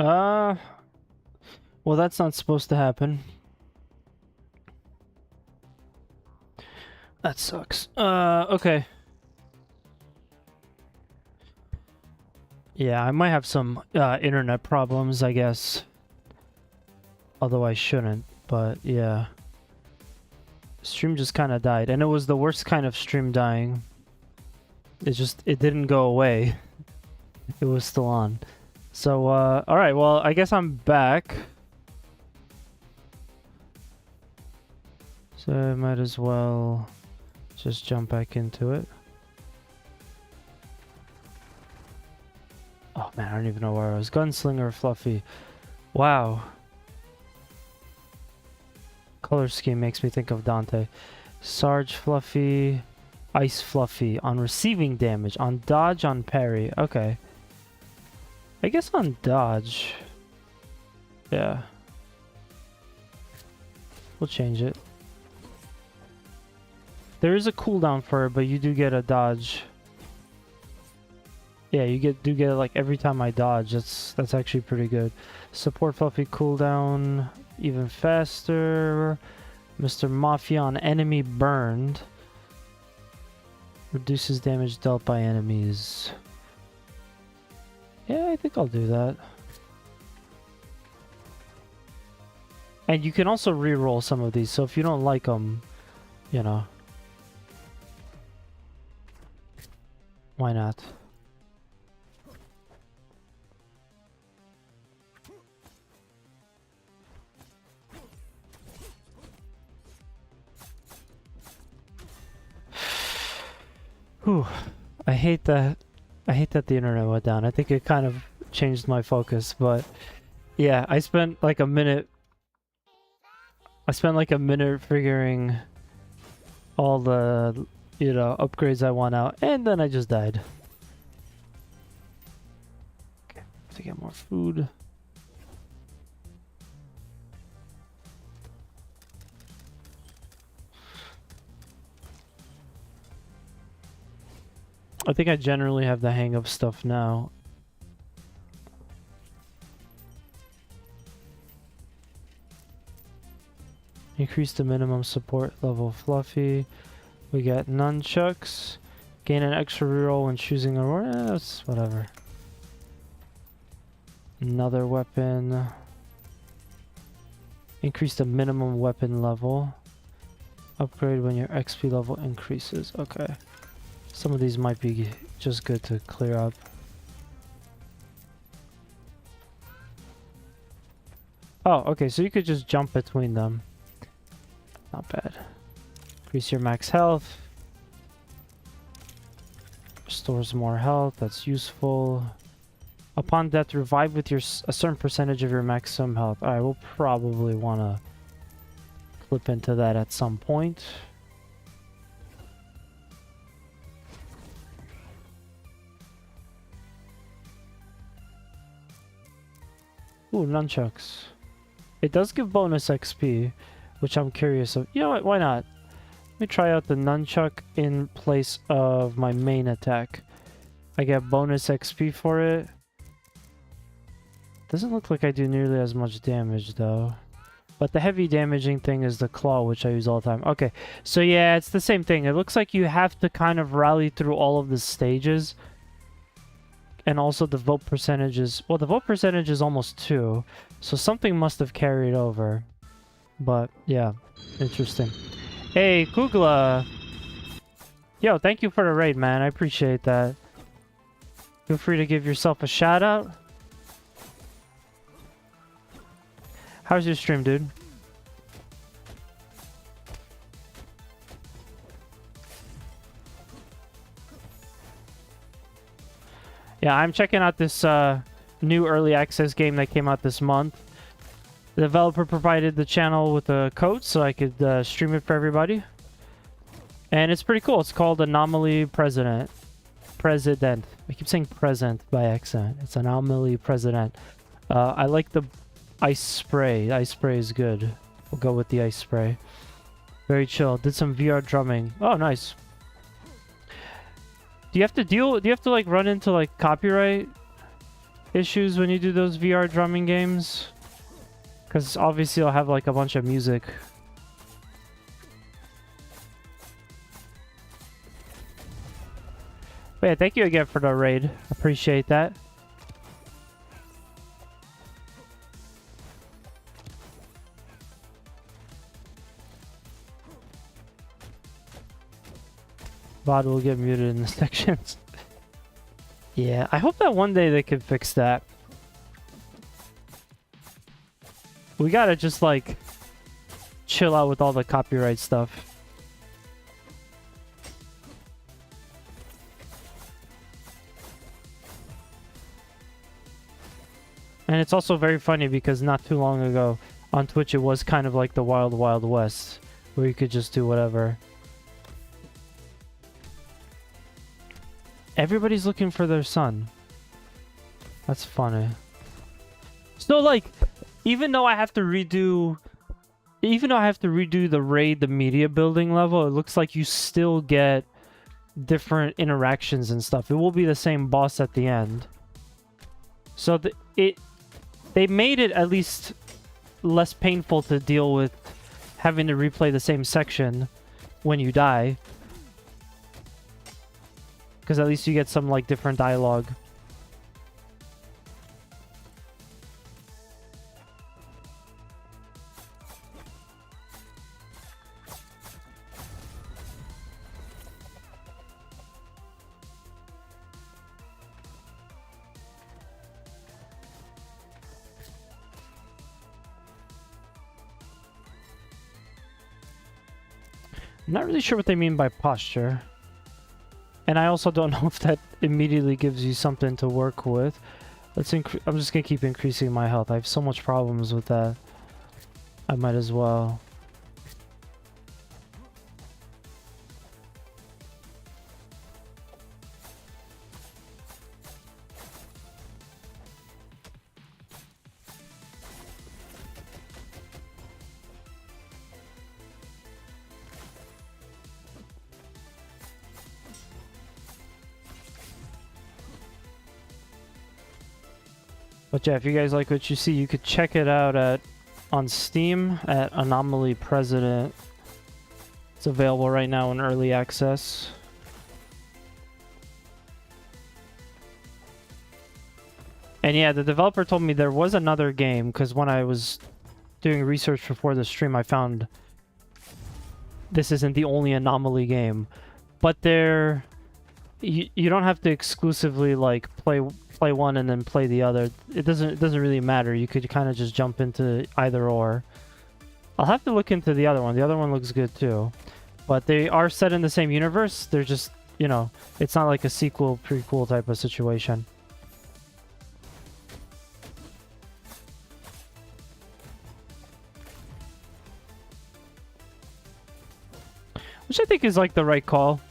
Uh, well, that's not supposed to happen. That sucks. Okay. Yeah, I might have some internet problems, I guess. Although I shouldn't, but yeah. Stream just kind of died, and it was the worst kind of stream dying. It didn't go away. It was still on. So, alright, well, I guess I'm back. So I might as well just jump back into it. Oh man, I don't even know where I was. Gunslinger Fluffy. Wow. Color scheme makes me think of Dante. Sarge Fluffy. Ice Fluffy. On receiving damage. On dodge, on parry. Okay. I guess on dodge. Yeah. We'll change it. There is a cooldown for it, but you do get a dodge. Yeah, you do get it like every time I dodge. That's actually pretty good. Support Fluffy cooldown even faster. Mr. Mafia on enemy burned. Reduces damage dealt by enemies. Yeah, I think I'll do that. And you can also re-roll some of these, so if you don't like them, you know. Why not? Whew. I hate that the internet went down. I think it kind of changed my focus, but yeah, I spent like a minute figuring all the, you know, upgrades I want out, and then I just died. Okay, have to get more food. I think I generally have the hang of stuff now. Increase the minimum support level Fluffy. We got nunchucks. Gain an extra reroll when choosing a... that's whatever. Another weapon. Increase the minimum weapon level. Upgrade when your XP level increases. Okay. Some of these might be just good to clear up. Oh, okay, so you could just jump between them. Not bad. Increase your max health. Restores more health, that's useful. Upon death, revive with a certain percentage of your maximum health. Alright, we'll probably want to flip into that at some point. Ooh, nunchucks. It does give bonus XP, which I'm curious of. You know what? Why not? Let me try out the nunchuck in place of my main attack. I get bonus XP for it. Doesn't look like I do nearly as much damage, though. But the heavy damaging thing is the claw, which I use all the time. Okay, so yeah, it's the same thing. It looks like you have to kind of rally through all of the stages. And also the vote percentage is... well, the vote percentage is almost 2. So something must have carried over. But, yeah. Interesting. Hey, Kugla! Yo, thank you for the raid, man. I appreciate that. Feel free to give yourself a shout out. How's your stream, dude? Yeah, I'm checking out this new early access game that came out this month. The developer provided the channel with a code so I could stream it for everybody. And it's pretty cool. It's called Anomaly President. I keep saying present by accident. It's Anomaly President. I like the ice spray. The ice spray is good. We'll go with the ice spray. Very chill. Did some VR drumming. Oh, nice. Do you have to like run into like copyright issues when you do those VR drumming games. Because obviously I'll have like a bunch of music. But yeah, thank you again for the raid. Appreciate that. VOD will get muted in the sections. Yeah, I hope that one day they can fix that. We gotta just like chill out with all the copyright stuff. And it's also very funny because not too long ago on Twitch it was kind of like the Wild Wild West where you could just do whatever. Everybody's looking for their son. That's funny. So like, even though I have to redo the raid, the media building level, it looks like you still get different interactions and stuff. It will be the same boss at the end. So they made it at least less painful to deal with having to replay the same section when you die. Because at least you get some like different dialogue. I'm not really sure what they mean by posture. And I also don't know if that immediately gives you something to work with. I'm just gonna keep increasing my health. I have so much problems with that. I might as well. But yeah, if you guys like what you see, you could check it out on Steam at Anomaly President. It's available right now in early access. And yeah, the developer told me there was another game, because when I was doing research before the stream, I found this isn't the only Anomaly game. But you don't have to exclusively like play one and then play the other. It doesn't really matter. You could kind of just jump into either or. I'll have to look into the other one. The other one looks good too. But they are set in the same universe. They're just, you know, it's not like a sequel, prequel type of situation. Which I think is like the right call.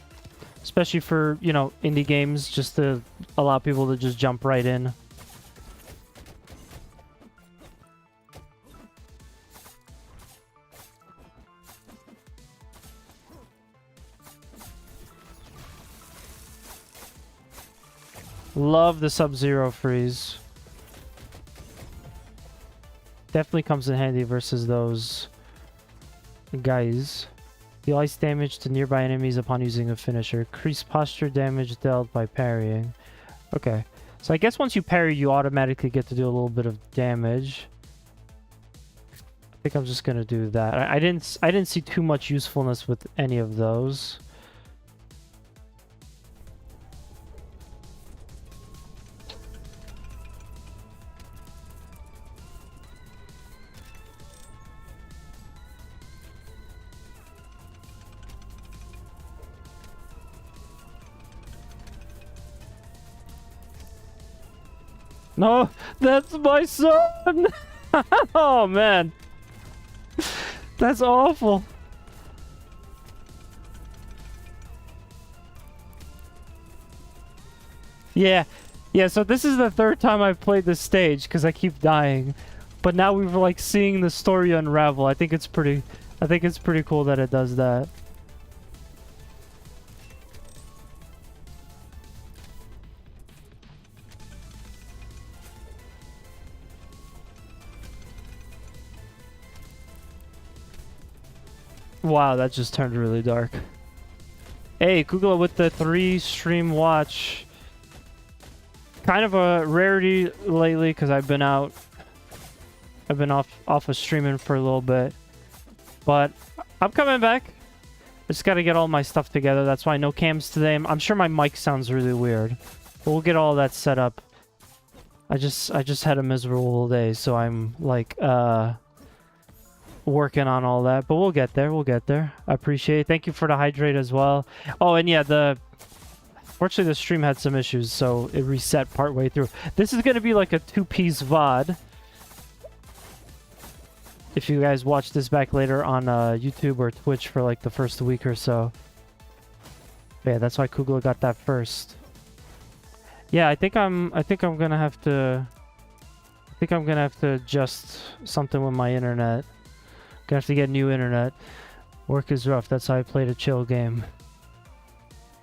Especially for, you know, indie games, just to allow people to just jump right in. Love the Sub-Zero freeze. Definitely comes in handy versus those guys. Deal ice damage to nearby enemies upon using a finisher. Increase posture damage dealt by parrying. Okay. So I guess once you parry, you automatically get to do a little bit of damage. I think I'm just gonna do that. I didn't see too much usefulness with any of those. No, that's my son! Oh, man. That's awful. Yeah. Yeah, so this is the third time I've played this stage because I keep dying. But now we're like seeing the story unravel. I think it's pretty cool that it does that. Wow, that just turned really dark. Hey, Kugla with the 3 stream watch. Kind of a rarity lately because I've been out. I've been off of streaming for a little bit. But I'm coming back. I just got to get all my stuff together. That's why no cams today. I'm sure my mic sounds really weird. But we'll get all that set up. I just had a miserable day, so I'm like working on all that. But we'll get there. We'll get there. I appreciate it. Thank you for the hydrate as well. Oh, and yeah, fortunately the stream had some issues, so it reset partway through. This is going to be like a 2-piece VOD. If you guys watch this back later on YouTube or Twitch for like the first week or so. Yeah, that's why Kugla got that first. Yeah, I think I'm gonna have to adjust something with my internet. Gonna have to get new internet. Work is rough. That's how I played a chill game.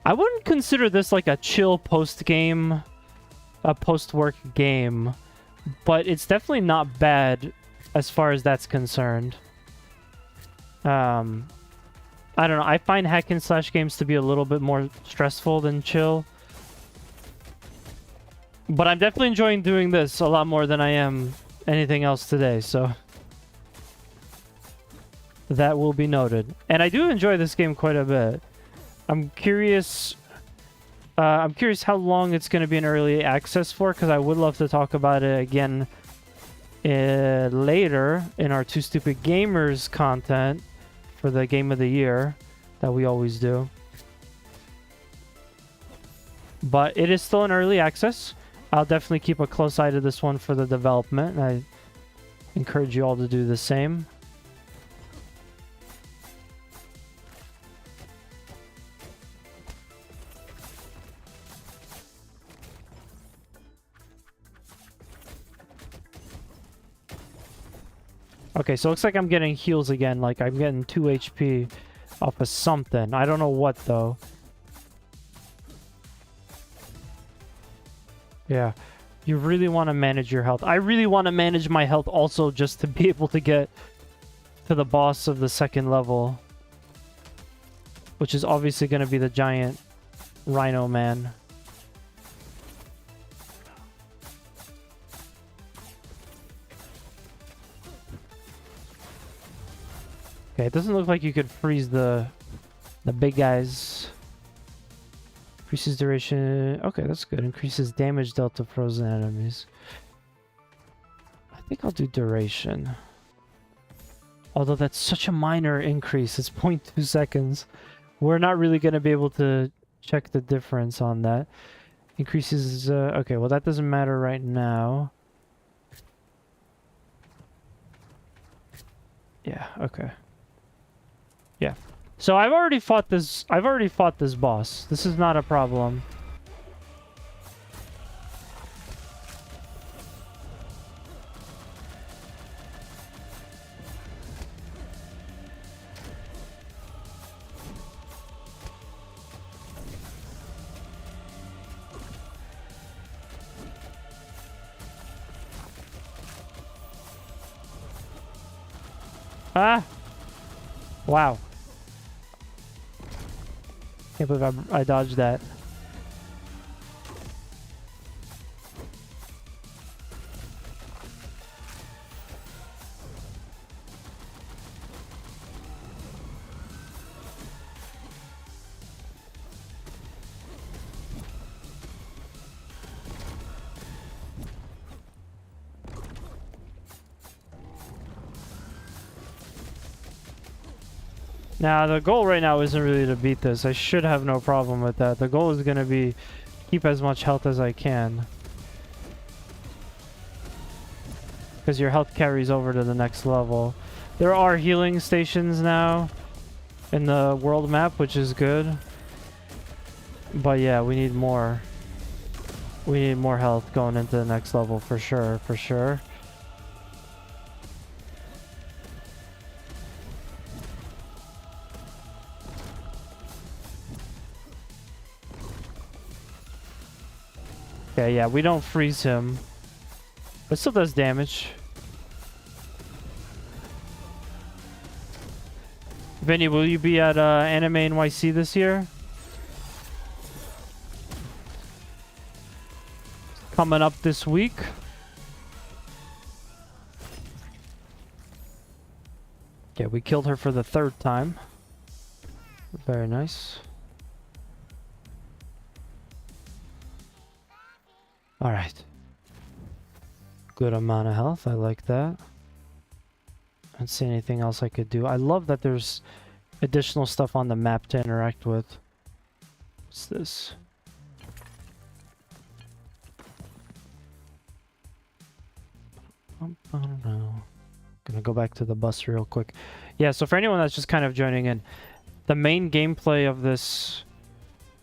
I wouldn't consider this like a chill post-work game, but it's definitely not bad as far as that's concerned. I don't know. I find hack and slash games to be a little bit more stressful than chill. But I'm definitely enjoying doing this a lot more than I am anything else today, so that will be noted. And I do enjoy this game quite a bit. I'm curious how long it's going to be in early access for, because I would love to talk about it again later in our Two Stupid Gamers content for the Game of the Year that we always do. But it is still in early access. I'll definitely keep a close eye to this one for the development, and I encourage you all to do the same. Okay, so it looks like I'm getting heals again. Like, I'm getting 2 HP off of something. I don't know what, though. Yeah. You really want to manage your health. I really want to manage my health also just to be able to get to the boss of the second level. Which is obviously going to be the giant Rhino Man. Okay, it doesn't look like you could freeze the big guys. Increases duration. Okay, that's good. Increases damage dealt to frozen enemies. I think I'll do duration. Although that's such a minor increase. It's 0.2 seconds. We're not really going to be able to check the difference on that. Increases... okay, well that doesn't matter right now. Yeah, okay. Yeah. So I've already fought this boss. This is not a problem. Ah! Wow. Can't believe I dodged that. Now, the goal right now isn't really to beat this. I should have no problem with that. The goal is going to be keep as much health as I can. Because your health carries over to the next level. There are healing stations now in the world map, which is good. But yeah, we need more. We need more health going into the next level for sure, for sure. Okay, yeah, we don't freeze him. But still does damage. Vinny, will you be at Anime NYC this year? Coming up this week. Okay, we killed her for the 3rd time. Very nice. Alright. Good amount of health, I like that. I don't see anything else I could do. I love that there's additional stuff on the map to interact with. What's this? I don't know. Gonna go back to the bus real quick. Yeah, so for anyone that's just kind of joining in, the main gameplay of this...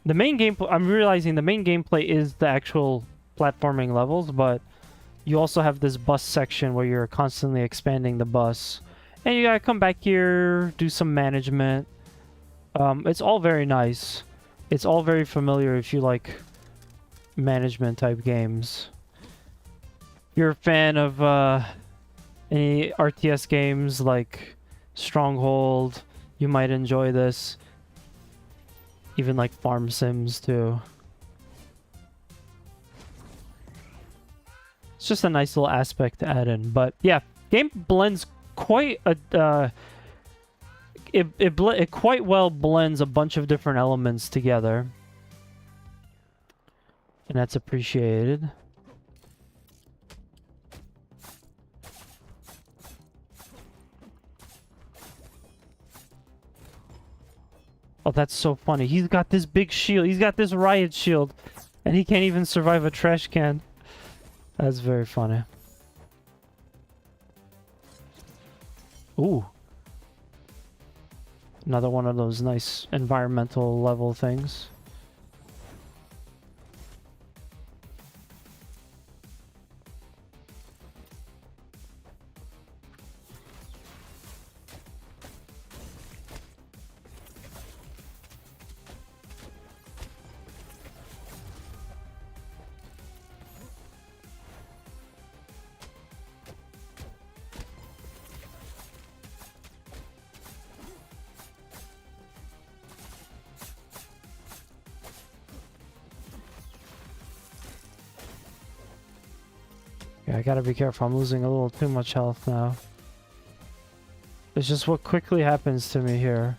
The main gameplay... I'm realizing the main gameplay is the actual platforming levels, but you also have this bus section where you're constantly expanding the bus. And you gotta come back here, do some management. It's all very nice. It's all very familiar if you like management type games. If you're a fan of any RTS games like Stronghold, you might enjoy this. Even like farm sims too. It's just a nice little aspect to add in. But yeah, game blends quite a it quite well blends a bunch of different elements together, and that's appreciated. Oh, that's so funny. He's got this big shield. He's got this riot shield, and he can't even survive a trash can. That's very funny. Ooh. Another one of those nice environmental level things. Yeah, I gotta be careful. I'm losing a little too much health now. It's just what quickly happens to me here.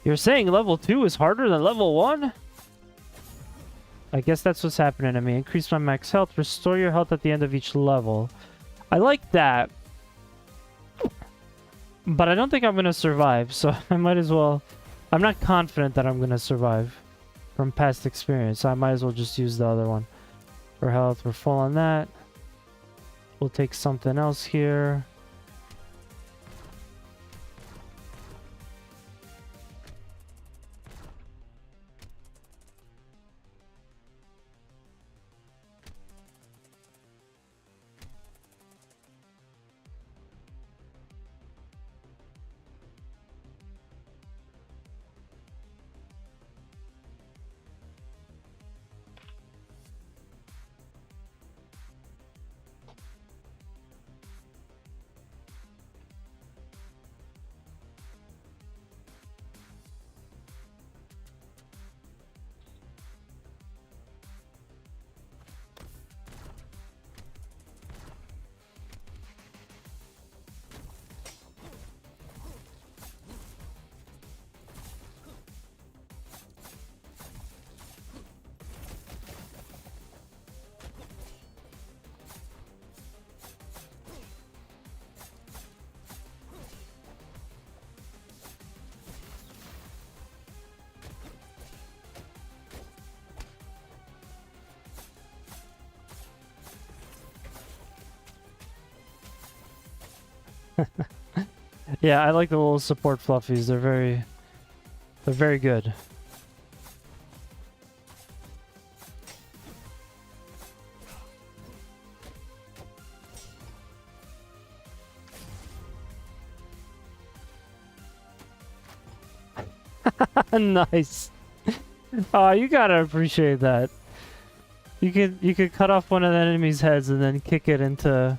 You're saying level 2 is harder than level 1? I guess that's what's happening to me. Increase my max health. Restore your health at the end of each level. I like that. But I don't think I'm gonna survive, so I might as well... I'm not confident that I'm gonna survive from past experience, so I might as well just use the other one. For health, we're full on that. We'll take something else here. Yeah, I like the little support fluffies. They're very good. Nice. Oh, you gotta appreciate that. You could cut off one of the enemy's heads and then kick it into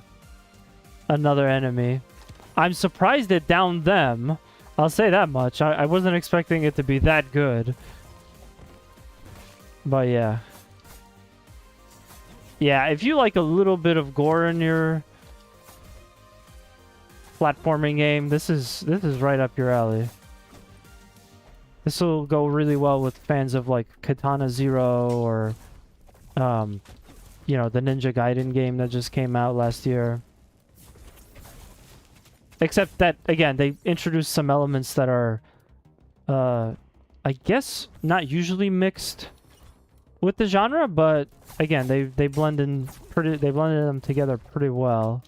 another enemy. I'm surprised it downed them. I'll say that much. I wasn't expecting it to be that good. But yeah. Yeah, if you like a little bit of gore in your platforming game, this is right up your alley. This will go really well with fans of like Katana Zero or you know, the Ninja Gaiden game that just came out last year. Except that again, they introduced some elements that are I guess not usually mixed with the genre, but again, they blended them together pretty well.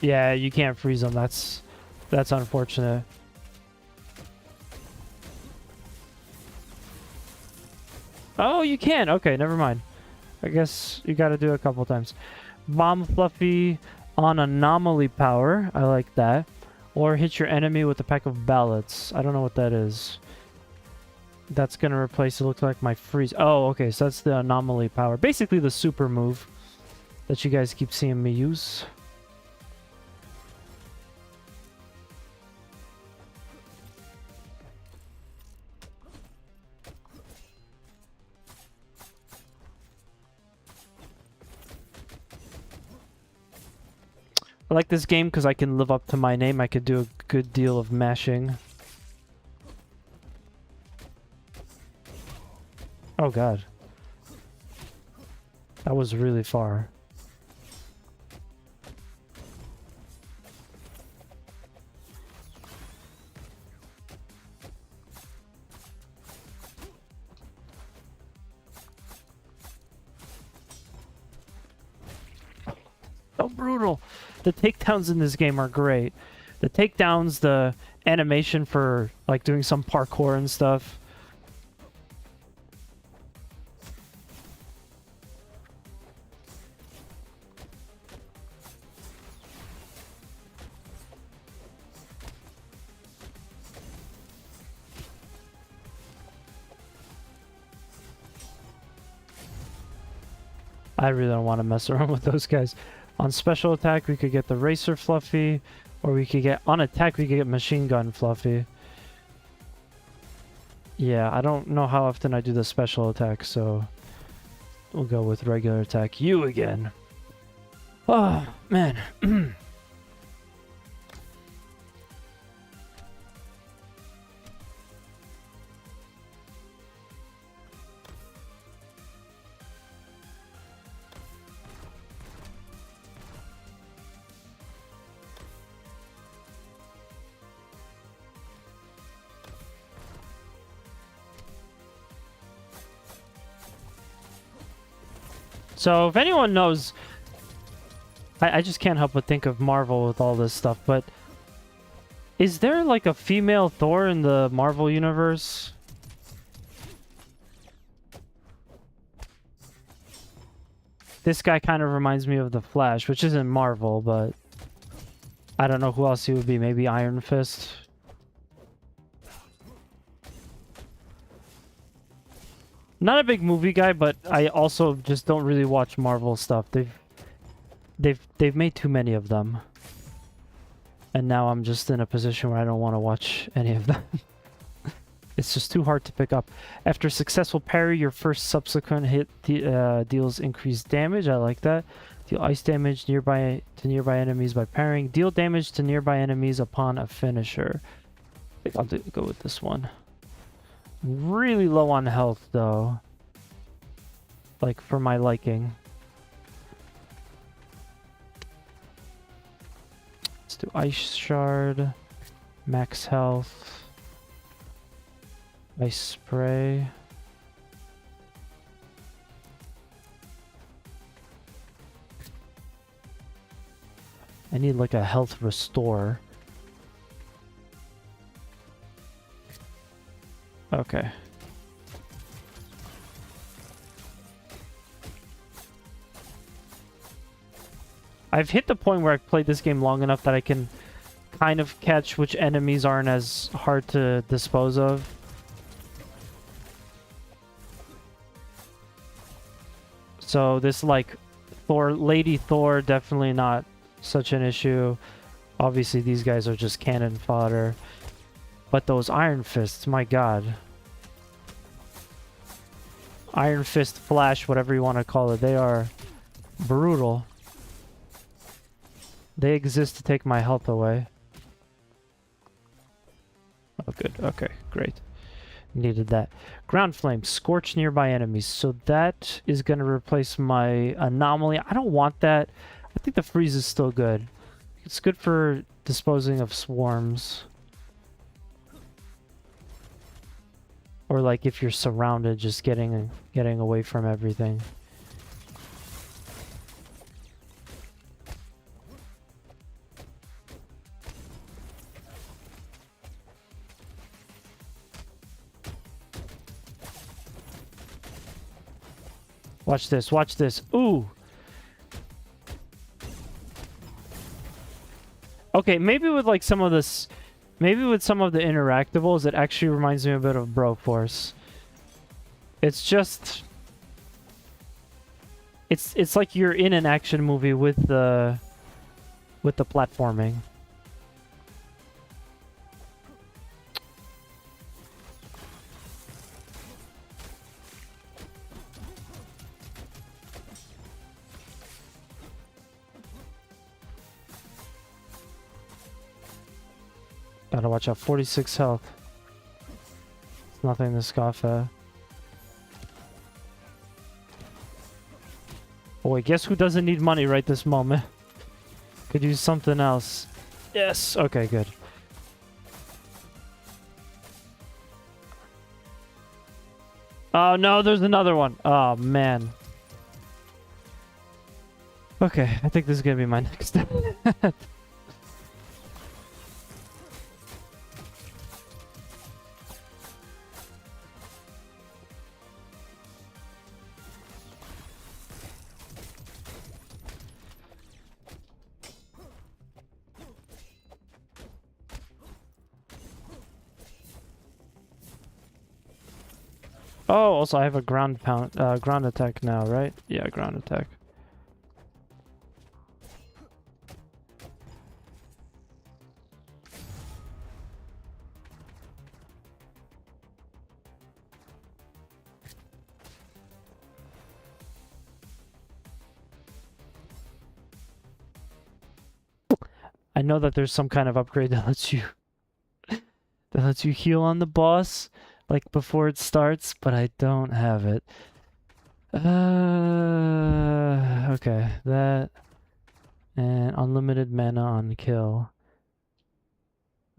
Yeah, you can't freeze them. That's unfortunate. Oh, you can. Okay, never mind. I guess you got to do it a couple times. Bomb Fluffy on Anomaly Power. I like that. Or hit your enemy with a pack of ballots. I don't know what that is. That's going to replace, it looks like, my freeze. Oh, okay, so that's the Anomaly Power. Basically the super move that you guys keep seeing me use. I like this game because I can live up to my name. I could do a good deal of mashing. Oh god. That was really far. So brutal. The takedowns in this game are great. The takedowns, the animation for like doing some parkour and stuff. I really don't want to mess around with those guys. On special attack, we could get the Racer Fluffy, or we could get, on attack, we could get Machine Gun Fluffy. Yeah, I don't know how often I do the special attack, so we'll go with regular attack. You again. Oh, man. So if anyone knows, I just can't help but think of Marvel with all this stuff, but is there like a female Thor in the Marvel universe? This guy kind of reminds me of the Flash, which isn't Marvel, but I don't know who else he would be. Maybe Iron Fist? Not a big movie guy, but I also just don't really watch Marvel stuff. They've made too many of them. And now I'm just in a position where I don't want to watch any of them. It's just too hard to pick up. After successful parry, your first subsequent hit deals increased damage. I like that. Deal ice damage to nearby enemies by parrying. Deal damage to nearby enemies upon a finisher. I think I'll go with this one. Really low on health, though. like, for my liking. Let's do Ice Shard, max health, Ice Spray. I need like a health restore. Okay. I've hit the point where I've played this game long enough that I can kind of catch which enemies aren't as hard to dispose of. So this, like, Lady Thor, definitely not such an issue. Obviously these guys are just cannon fodder. But those Iron Fists, my god. Iron Fist, Flash, whatever you want to call it, they are brutal. They exist to take my health away. Oh, good. Okay, great. Needed that. Ground Flame, scorch nearby enemies. So that is going to replace my Anomaly. I don't want that. I think the freeze is still good. It's good for disposing of swarms. Or like if you're surrounded, just getting away from everything. Watch this, watch this. Ooh! Okay, maybe with like some of this... Maybe with some of the interactables, it actually reminds me a bit of Broforce. It's just... It's like you're in an action movie with the platforming. Gotta watch out. 46 health. It's nothing to scoff at. Boy, guess who doesn't need money right this moment? Could use something else. Yes! Okay, good. Oh no, there's another one. Oh man. Okay, I think this is gonna be my next step. Oh, also I have a ground attack now, right? Yeah, ground attack. I know that there's some kind of upgrade that lets you heal on the boss, like before it starts, but I don't have it. Okay, that and unlimited mana on kill.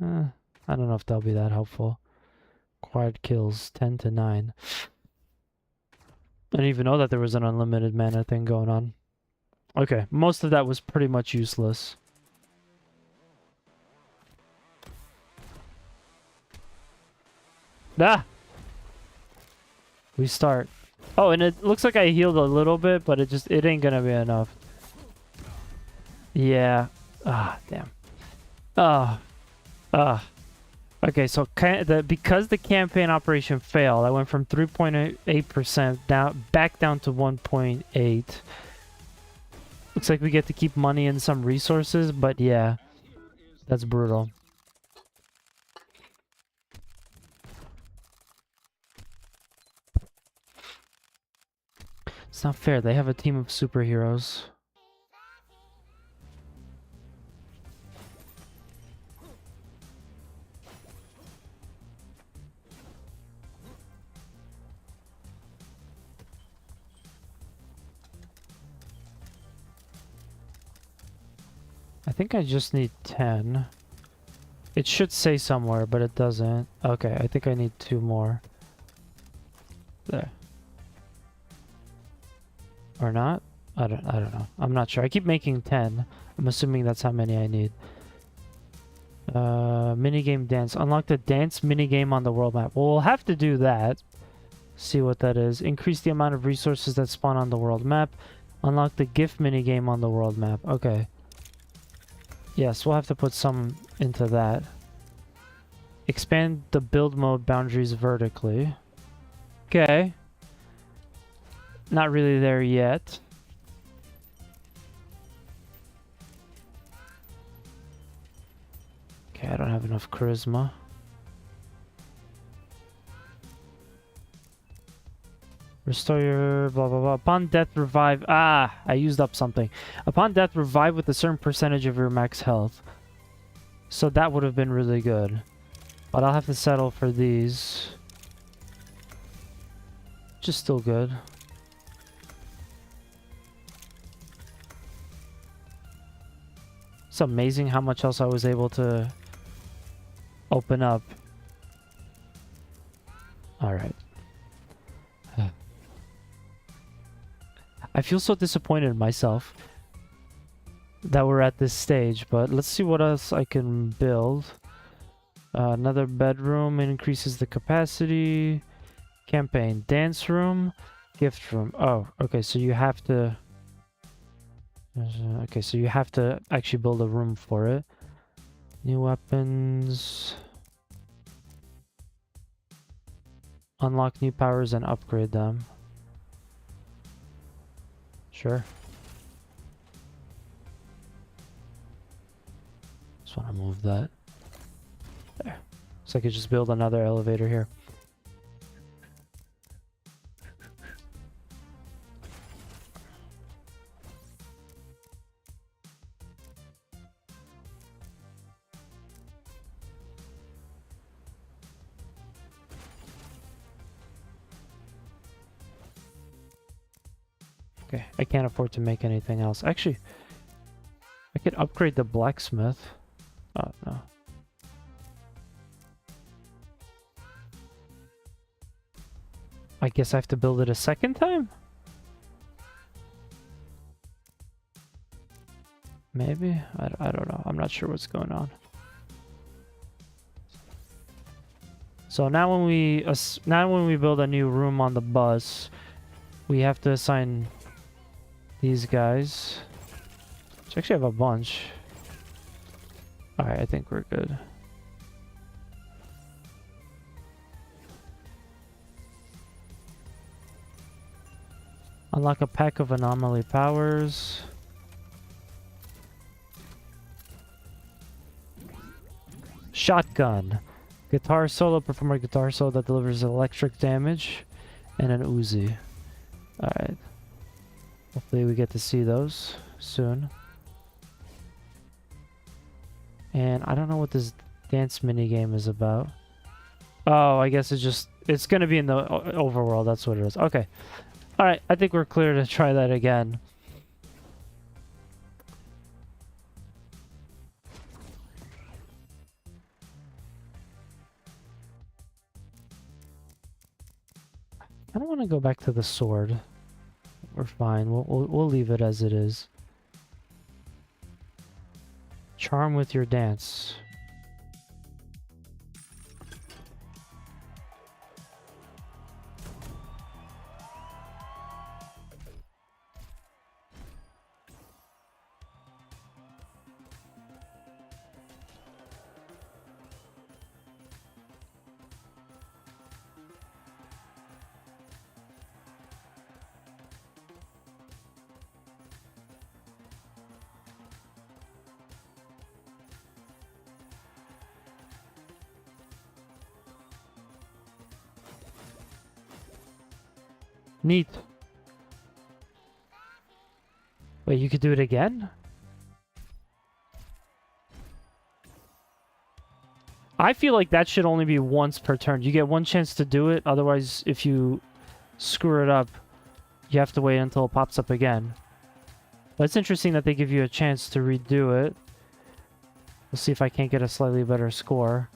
I don't know if that'll be that helpful. Acquired kills 10 to 9. I didn't even know that there was an unlimited mana thing going on. Okay, most of that was pretty much useless. Ah! We start. Oh, and it looks like I healed a little bit, but it ain't gonna be enough. Yeah. Ah, damn. Ah. Ah. Okay, so because the campaign operation failed, I went from 3.8% back down to 1.8. Looks like we get to keep money and some resources, but yeah. That's brutal. It's not fair. They have a team of superheroes. think I just need 10. It should say somewhere, but it doesn't. Okay, I think I need 2 more. There. Or not? I don't know. I'm not sure. I keep making 10. I'm assuming that's how many I need. Minigame dance. Unlock the dance minigame on the world map. Well, we'll have to do that. See what that is. Increase the amount of resources that spawn on the world map. Unlock the gift minigame on the world map. Okay. Yes, we'll have to put some into that. Expand the build mode boundaries vertically. Okay. Not really there yet. Okay, I don't have enough charisma. Restore your blah blah blah. Upon death, revive. Ah, I used up something. Upon death, revive with a certain percentage of your max health. So that would have been really good. But I'll have to settle for these. Which is still good. It's amazing how much else I was able to open up. Alright. I feel so disappointed in myself that we're at this stage, but let's see what else I can build. Another bedroom increases the capacity. Campaign. Dance room. Gift room. Oh, okay, so you have to... Okay, so you have to actually build a room for it. New weapons. Unlock new powers and upgrade them. Sure. Just want to move that. There. So I could just build another elevator here. Okay, I can't afford to make anything else. Actually, I could upgrade the blacksmith. Oh, no. I guess I have to build it a second time? Maybe? I don't know. I'm not sure what's going on. So now when we build a new room on the bus, we have to assign these guys. Which actually have a bunch. Alright, I think we're good. Unlock a pack of anomaly powers. Shotgun. Guitar solo. Perform a guitar solo that delivers electric damage. And an Uzi. Alright. Hopefully we get to see those soon. And I don't know what this dance minigame is about. Oh, I guess it's gonna be in the overworld. That's what it is. Okay. Alright, I think we're clear to try that again. I don't want to go back to the sword. We're fine. We'll leave it as it is. Charm with your dance. Neat. Wait, you could do it again? I feel like that should only be once per turn. You get one chance to do it. Otherwise, if you screw it up, you have to wait until it pops up again. But it's interesting that they give you a chance to redo it. We'll see if I can't get a slightly better score.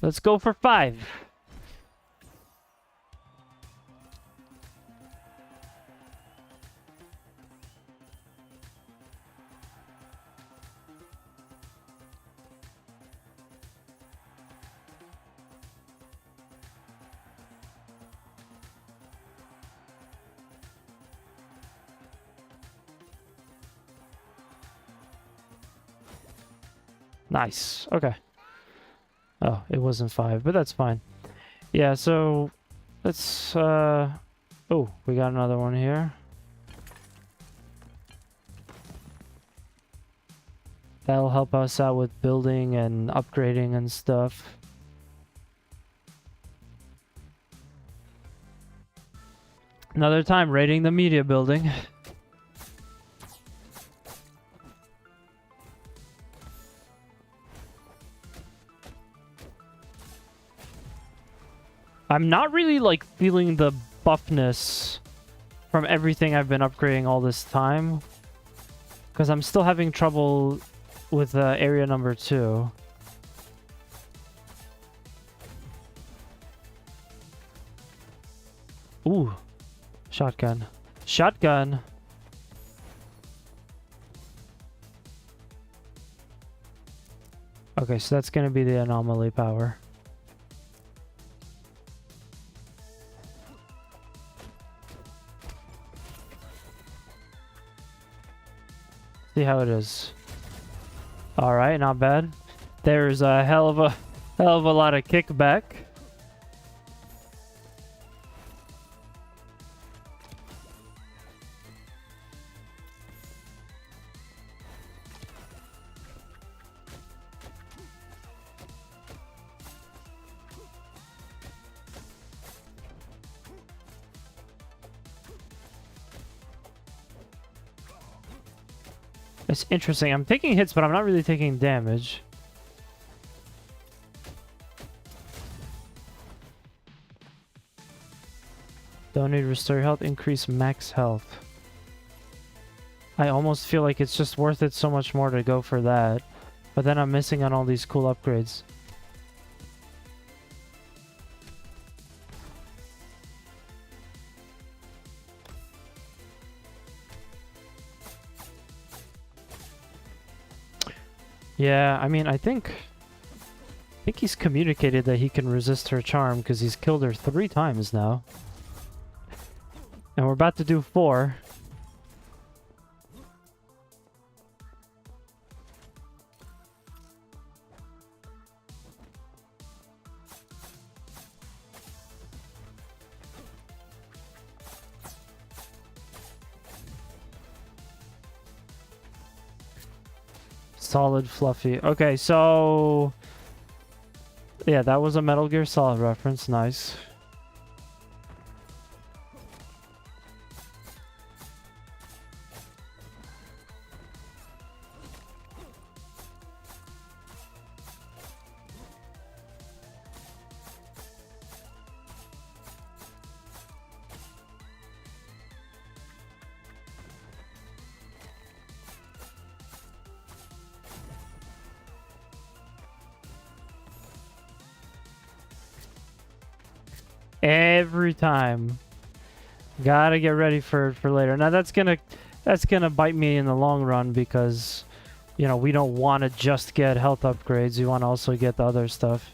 Let's go for 5. Nice. Okay. Oh, it wasn't 5, but that's fine. Yeah, so let's oh, we got another one here. That'll help us out with building and upgrading and stuff. Another time raiding the media building. I'm not really like feeling the buffness from everything I've been upgrading all this time, because I'm still having trouble with area number 2. Ooh, shotgun. Shotgun. Okay, so that's gonna be the anomaly power. See how it is. All right, not bad. There's a hell of a lot of kickback. It's interesting. I'm taking hits, but I'm not really taking damage. Don't need restore health, increase max health. I almost feel like it's just worth it so much more to go for that. But then I'm missing on all these cool upgrades. Yeah, I mean, I think he's communicated that he can resist her charm because he's killed her 3 times now. And we're about to do 4. Solid Fluffy. Okay, so yeah, that was a Metal Gear Solid reference. Nice. Every time. Gotta get ready for later. Now that's gonna bite me in the long run because, you know, we don't want to just get health upgrades. We want to also get the other stuff.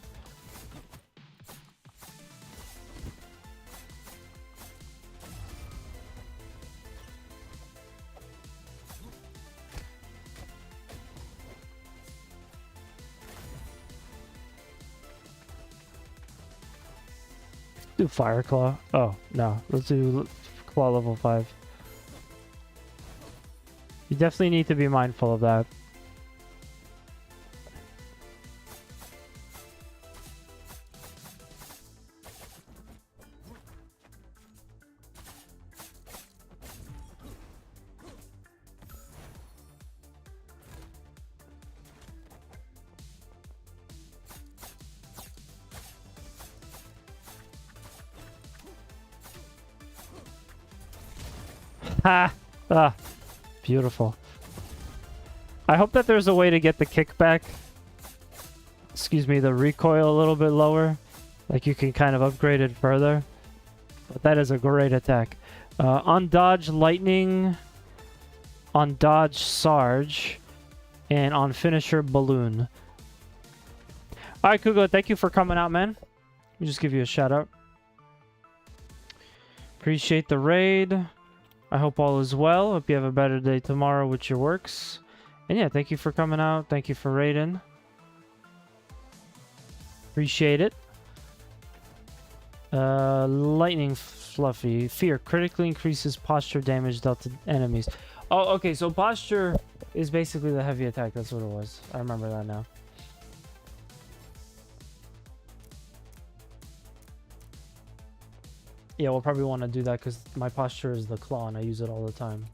Do Fire Claw. Oh, no. Let's do Claw level 5. You definitely need to be mindful of that. Ha! Ah, beautiful. I hope that there's a way to get the kickback, excuse me, the recoil a little bit lower. Like you can kind of upgrade it further. But that is a great attack. On dodge, lightning. On dodge, Sarge. And on finisher, balloon. Alright, Kugo, thank you for coming out, man. Let me just give you a shout out. Appreciate the raid. I hope all is well. Hope you have a better day tomorrow with your works. And yeah, thank you for coming out. Thank you for raiding. Appreciate it. Lightning Fluffy. Fear critically increases posture damage dealt to enemies. Oh, okay, so posture is basically the heavy attack. That's what it was. I remember that now. Yeah, we'll probably want to do that because my posture is the claw and I use it all the time.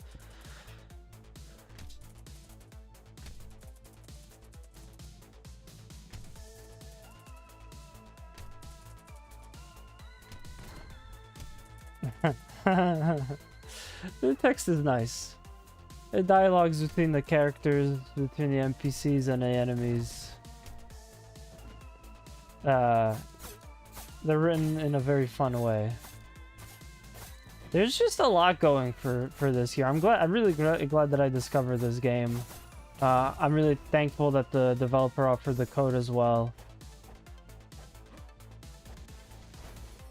The text is nice. The dialogues between the characters, between the NPCs and the enemies. They're written in a very fun way. There's just a lot going for this here. I'm really glad that I discovered this game. I'm really thankful that the developer offered the code as well.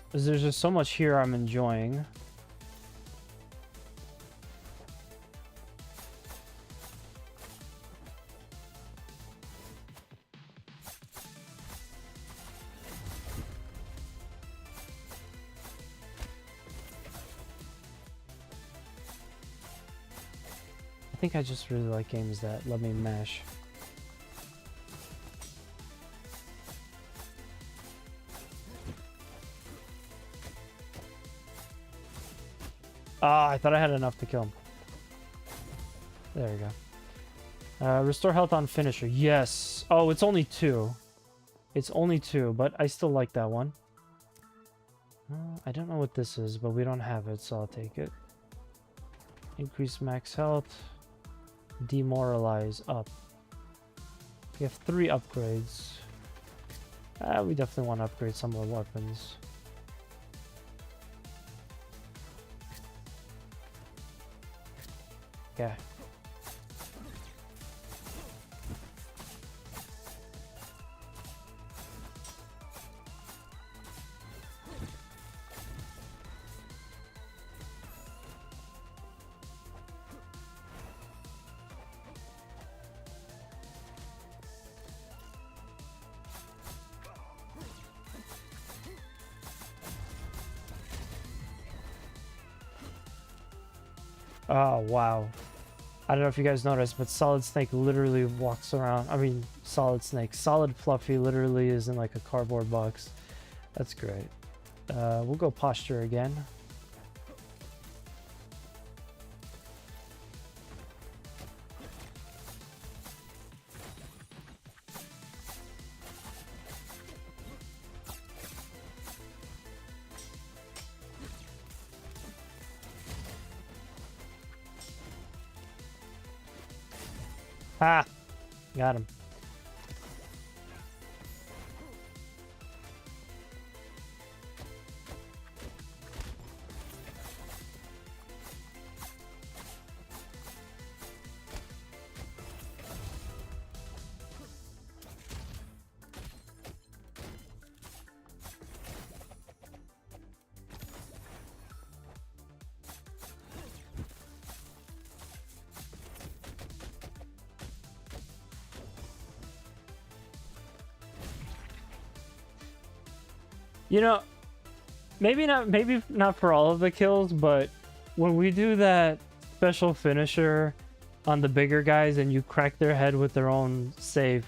Because there's just so much here I'm enjoying. I think I just really like games that let me mash. Ah, I thought I had enough to kill him. There we go. Restore health on finisher. Yes. Oh, it's only 2. It's only 2, but I still like that one. I don't know what this is, but we don't have it, so I'll take it. Increase max health. Demoralize up. We have 3 upgrades. We definitely want to upgrade some of the weapons. Yeah. Oh, wow. I don't know if you guys noticed, but Solid Snake literally walks around. I mean, Solid Snake. Solid Fluffy literally is in like a cardboard box. That's great. We'll go posture again. Ah! Got him. You know, maybe not for all of the kills, but when we do that special finisher on the bigger guys and you crack their head with their own safe,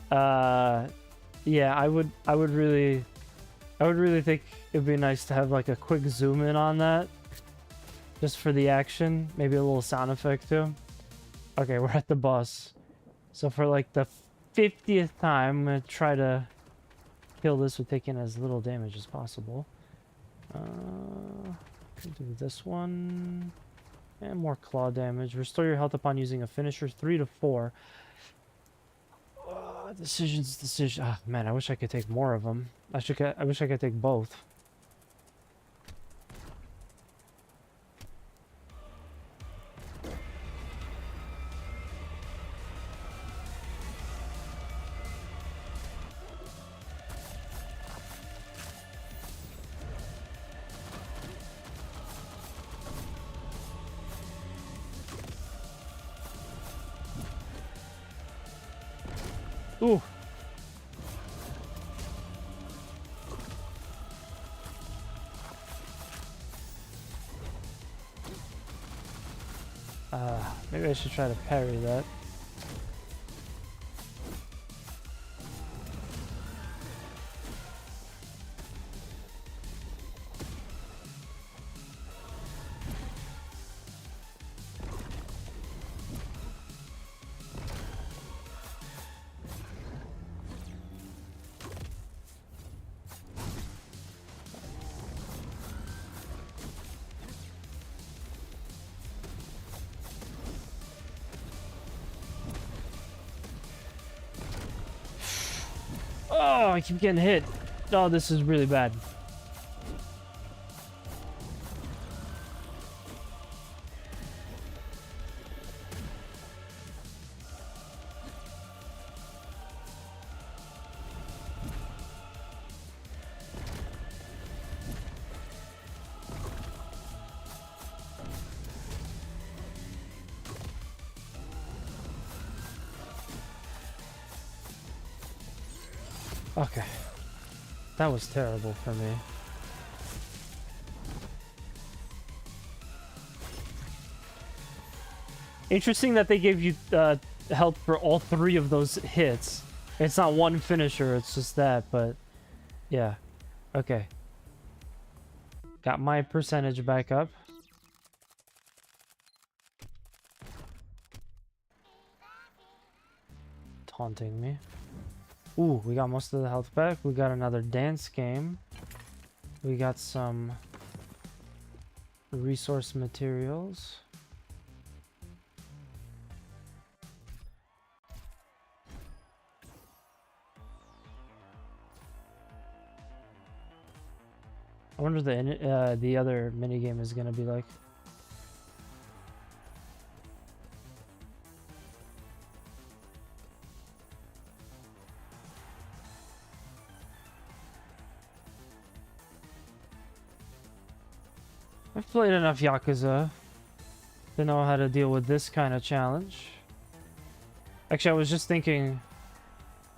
yeah, I would really think it'd be nice to have like a quick zoom in on that, just for the action, maybe a little sound effect too. Okay, we're at the boss, so for like the 50th time, I'm gonna try to kill this with taking as little damage as possible. Do this one. And more claw damage. Restore your health upon using a finisher 3 to 4. Decision. Ah, man, I wish I could take more of them. I wish I could take both. Ooh. Maybe I should try to parry that. Oh, I keep getting hit. Oh, this is really bad. Okay. That was terrible for me. Interesting that they gave you health for all 3 of those hits. It's not one finisher, it's just that, but yeah. Okay. Got my percentage back up. Taunting me. Ooh, we got most of the health back. We got another dance game. We got some resource materials. I wonder the other minigame is gonna be like. I've played enough Yakuza to know how to deal with this kind of challenge. Actually, I was just thinking,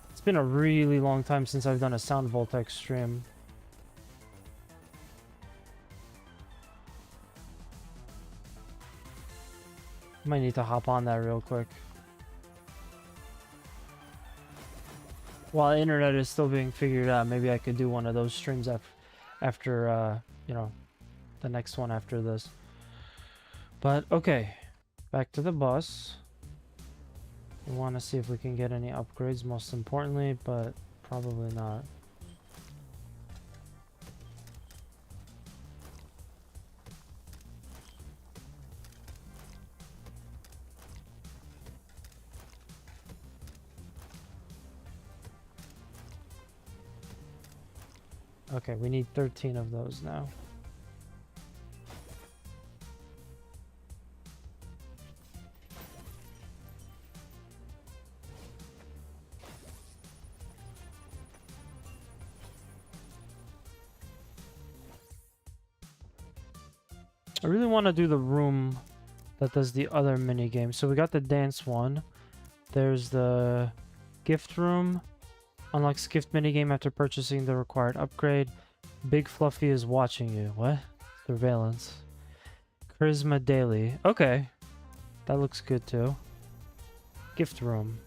it's been a really long time since I've done a Sound Voltex stream. Might need to hop on that real quick. While the internet is still being figured out, maybe I could do one of those streams after you know, the next one after this. But okay, back to the bus. We want to see if we can get any upgrades, most importantly, but probably not. Okay, we need 13 of those now. I really want to do the room that does the other mini game. So we got the dance one. There's the gift room. Unlocks gift minigame after purchasing the required upgrade. Big Fluffy is watching you. What? Surveillance. Charisma daily. Okay. That looks good too. Gift room.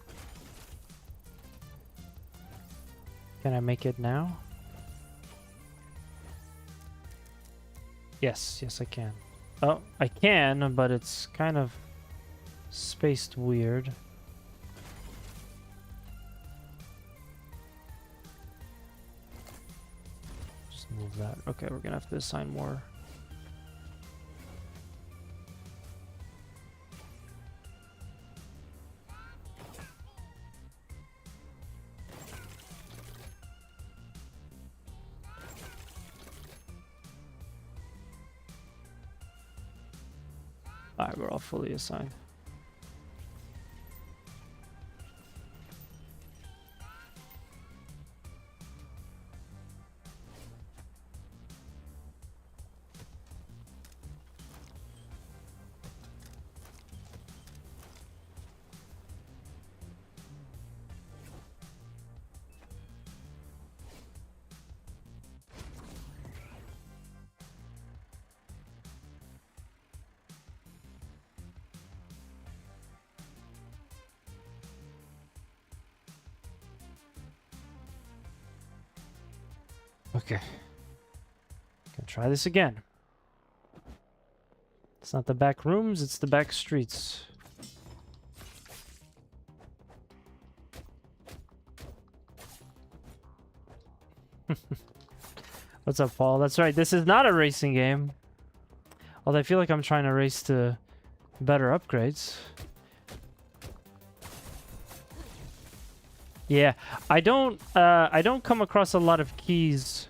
Can I make it now? Yes, yes I can. Oh, I can, but it's kind of spaced weird. Just move that. Okay, we're gonna have to assign more Alright, we're all fully assigned. Okay. Gonna try this again. It's not the back rooms, it's the back streets. What's up, Paul? That's right, this is not a racing game. Although I feel like I'm trying to race to better upgrades. Yeah, I don't come across a lot of keys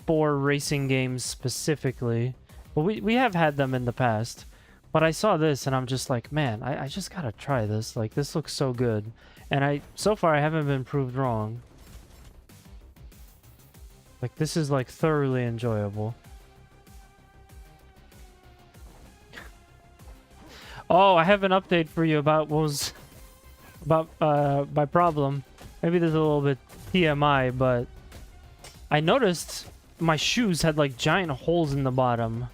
for racing games specifically. But we have had them in the past. But I saw this and I'm just like, man, I just gotta try this. Like, this looks so good. And so far I haven't been proved wrong. Like, this is like thoroughly enjoyable. Oh, I have an update for you about what was about my problem. Maybe there's a little bit TMI, but I noticed my shoes had like giant holes in the bottom,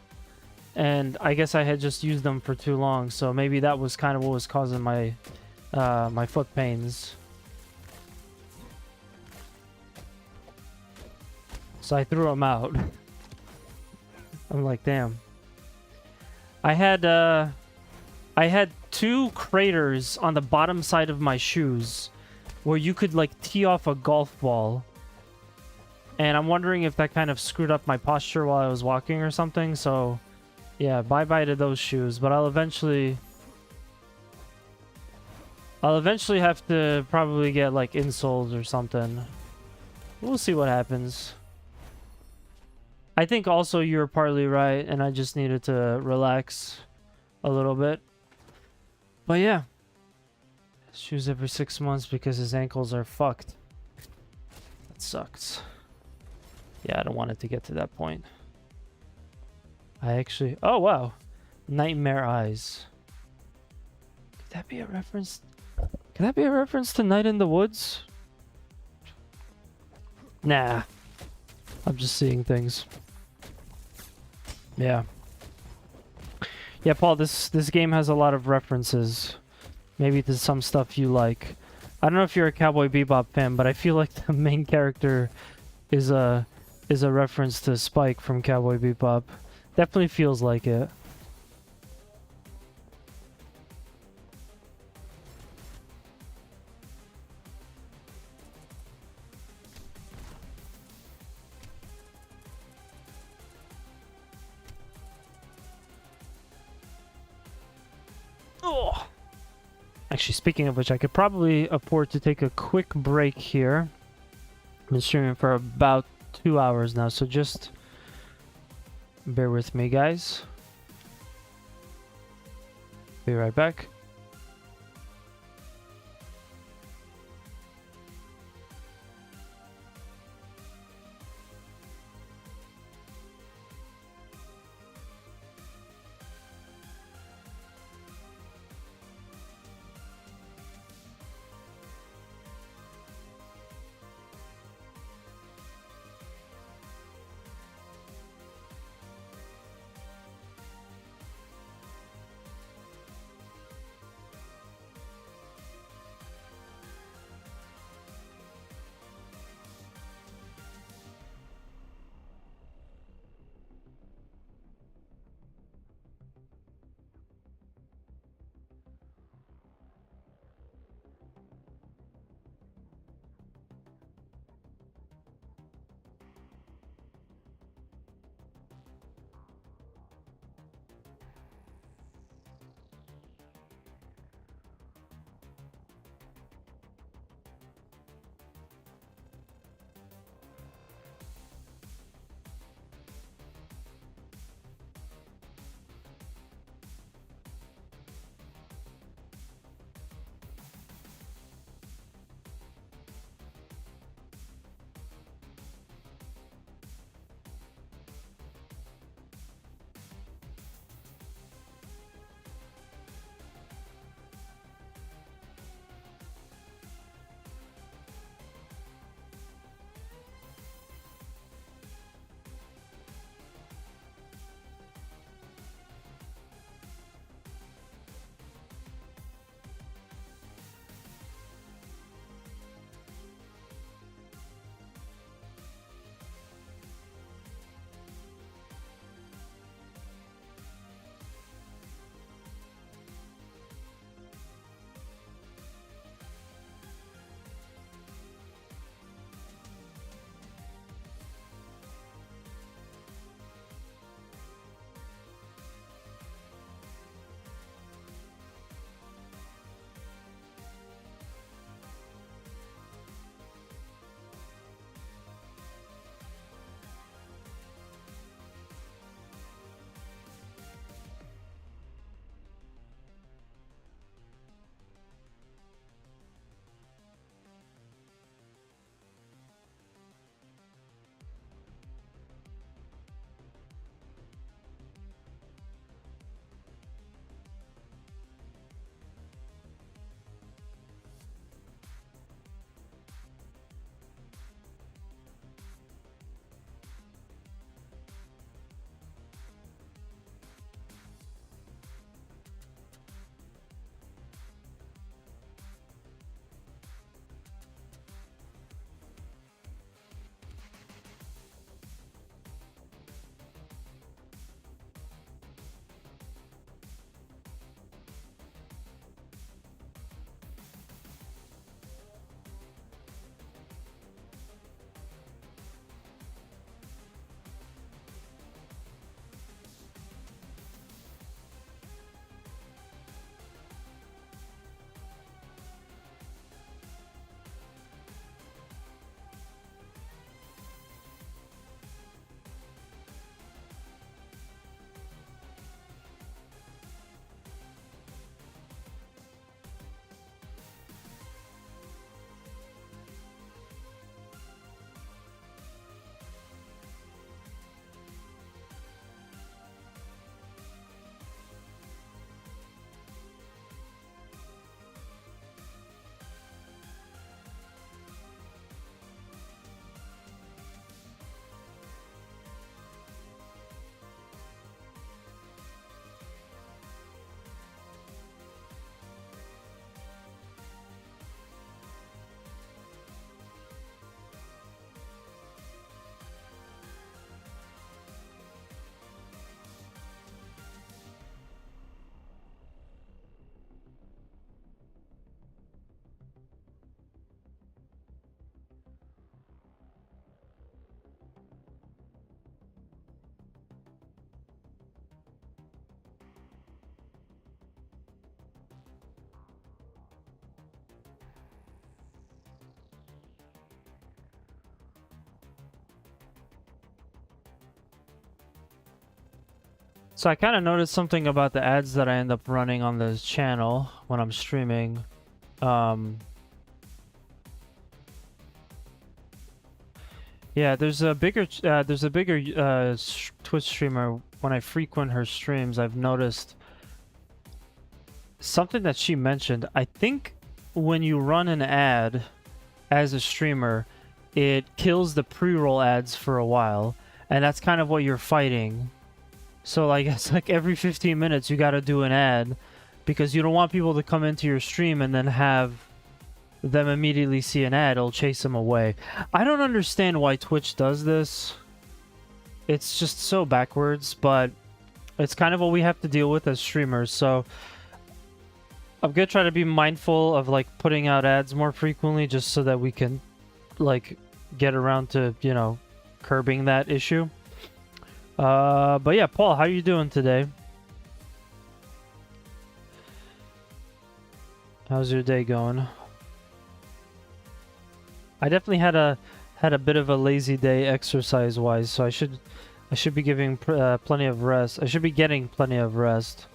and I guess I had just used them for too long, so maybe that was kind of what was causing my my foot pains. So I threw them out. I'm like, damn. I had 2 craters on the bottom side of my shoes where you could like tee off a golf ball. And I'm wondering if that kind of screwed up my posture while I was walking or something. So yeah, bye-bye to those shoes. But I'll eventually have to probably get like insoles or something. We'll see what happens. I think also you're partly right, and I just needed to relax a little bit. But yeah. Shoes every 6 months because his ankles are fucked. That sucks. Yeah, I don't want it to get to that point. I actually... Oh, wow. Nightmare Eyes. Could that be a reference? Could that be a reference to Night in the Woods? Nah. I'm just seeing things. Yeah. Yeah, Paul, this game has a lot of references. Maybe to some stuff you like. I don't know if you're a Cowboy Bebop fan, but I feel like the main character is a reference to Spike from Cowboy Bebop. Definitely feels like it. Oh. Actually, speaking of which, I could probably afford to take a quick break here. I've been streaming for about 2 hours now, so just bear with me, guys. Be right back. So I kind of noticed something about the ads that I end up running on the channel when I'm streaming. Yeah, there's a bigger Twitch streamer. When I frequent her streams, I've noticed something that she mentioned. I think when you run an ad as a streamer, it kills the pre-roll ads for a while, and that's kind of what you're fighting. So like it's like every 15 minutes you got to do an ad because you don't want people to come into your stream and then have them immediately see an ad. It'll chase them away. I don't understand why Twitch does this. It's just so backwards, but it's kind of what we have to deal with as streamers. So I'm gonna try to be mindful of like putting out ads more frequently just so that we can like get around to, you know, curbing that issue. But yeah, Paul, how are you doing today? How's your day going? I definitely had a bit of a lazy day exercise-wise, so I should be giving plenty of rest. I should be getting plenty of rest.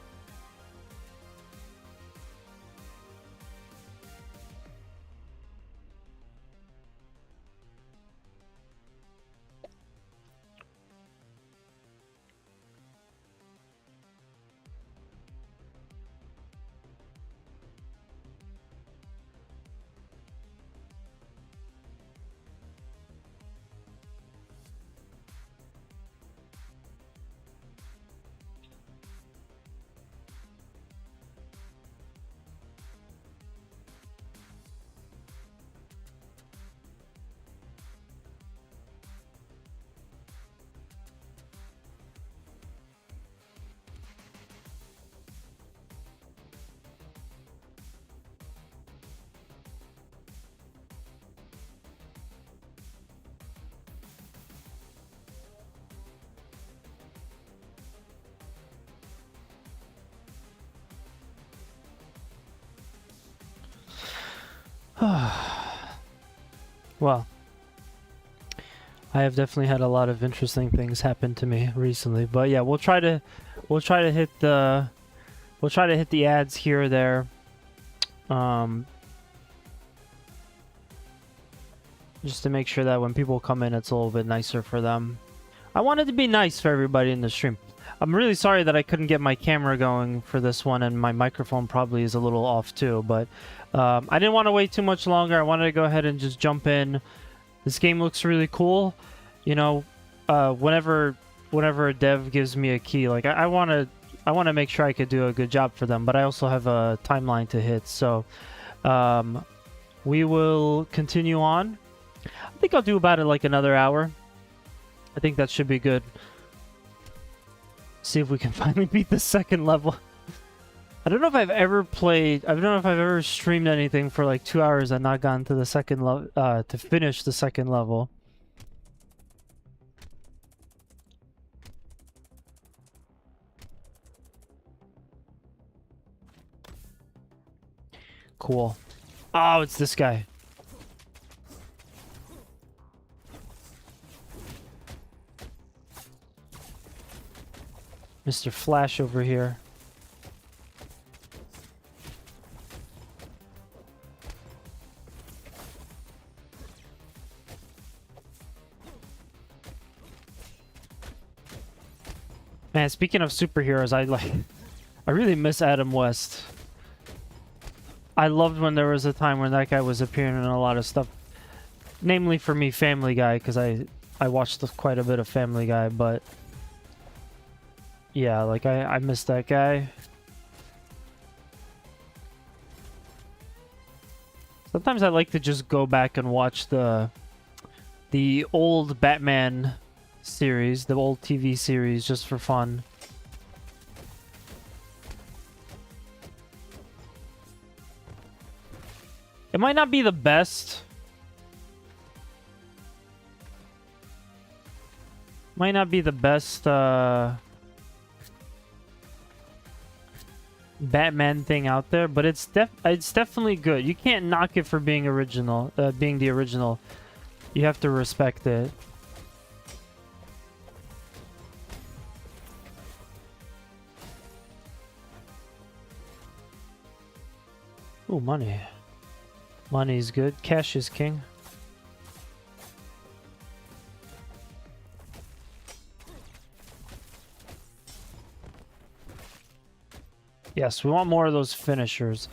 Well, I have definitely had a lot of interesting things happen to me recently, but yeah, we'll try to hit the ads here or there. Just to make sure that when people come in, it's a little bit nicer for them. I wanted to be nice for everybody in the stream. I'm really sorry that I couldn't get my camera going for this one, and my microphone probably is a little off too, but I didn't want to wait too much longer. I wanted to go ahead and just jump in. This game looks really cool. You know, whenever a dev gives me a key, like I want to make sure I could do a good job for them, but I also have a timeline to hit. So we will continue on. I think I'll do about it like another hour. I think that should be good. See if we can finally beat the second level. I don't know if I've ever played... I don't know if I've ever streamed anything for like 2 hours and not gotten to the second level... to finish the second level. Cool. Oh, it's this guy. Mr. Flash over here. Man, speaking of superheroes, I really miss Adam West. I loved when there was a time when that guy was appearing in a lot of stuff. Namely for me, Family Guy, because I watched quite a bit of Family Guy, but yeah, like I miss that guy. Sometimes I like to just go back and watch the old Batman series, the old TV series, just for fun. It might not be the best. Might not be the best Batman thing out there, but it's definitely good. You can't knock it for being original, being the original. You have to respect it. Ooh, money. Money's good. Cash is king. Yes, we want more of those finishers.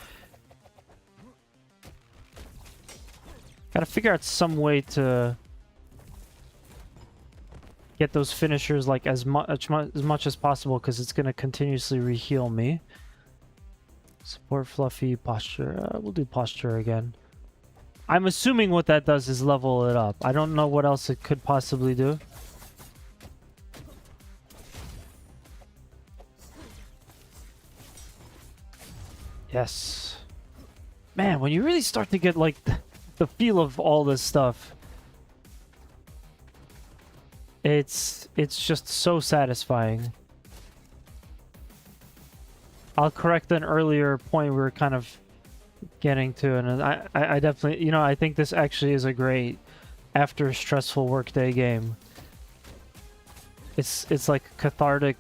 Gotta figure out some way to get those finishers like as much as possible, because it's gonna continuously reheal me. Support fluffy posture. We'll do posture again. I'm assuming what that does is level it up. I don't know what else it could possibly do. Yes. Man, when you really start to get like the feel of all this stuff, it's just so satisfying. I'll correct an earlier point we were kind of getting to, and I definitely, you know, I think this actually is a great after stressful workday game. It's like cathartic,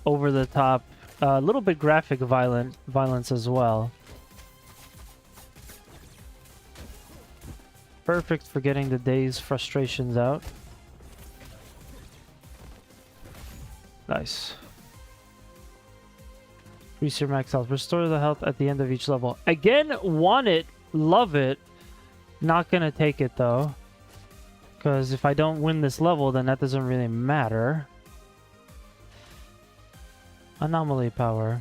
over the top, a little bit graphic violence as well. Perfect for getting the day's frustrations out. Nice. Increase your max health. Restore the health at the end of each level. Again, want it, love it. Not gonna take it though. Because if I don't win this level, then that doesn't really matter. Anomaly power.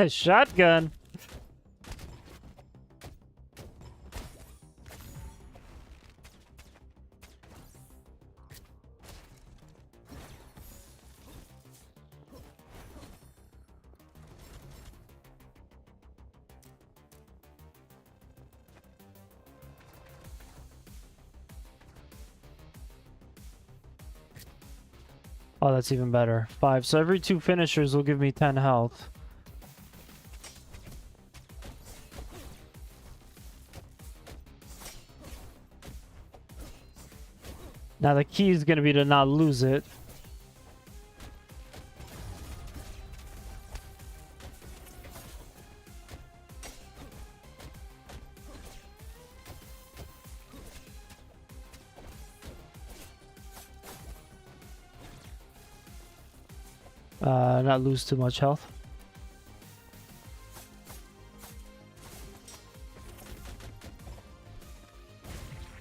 Shotgun. Oh, that's even better. 5. So every 2 finishers will give me 10 health. Now the key is going to be to not lose it. Not lose too much health.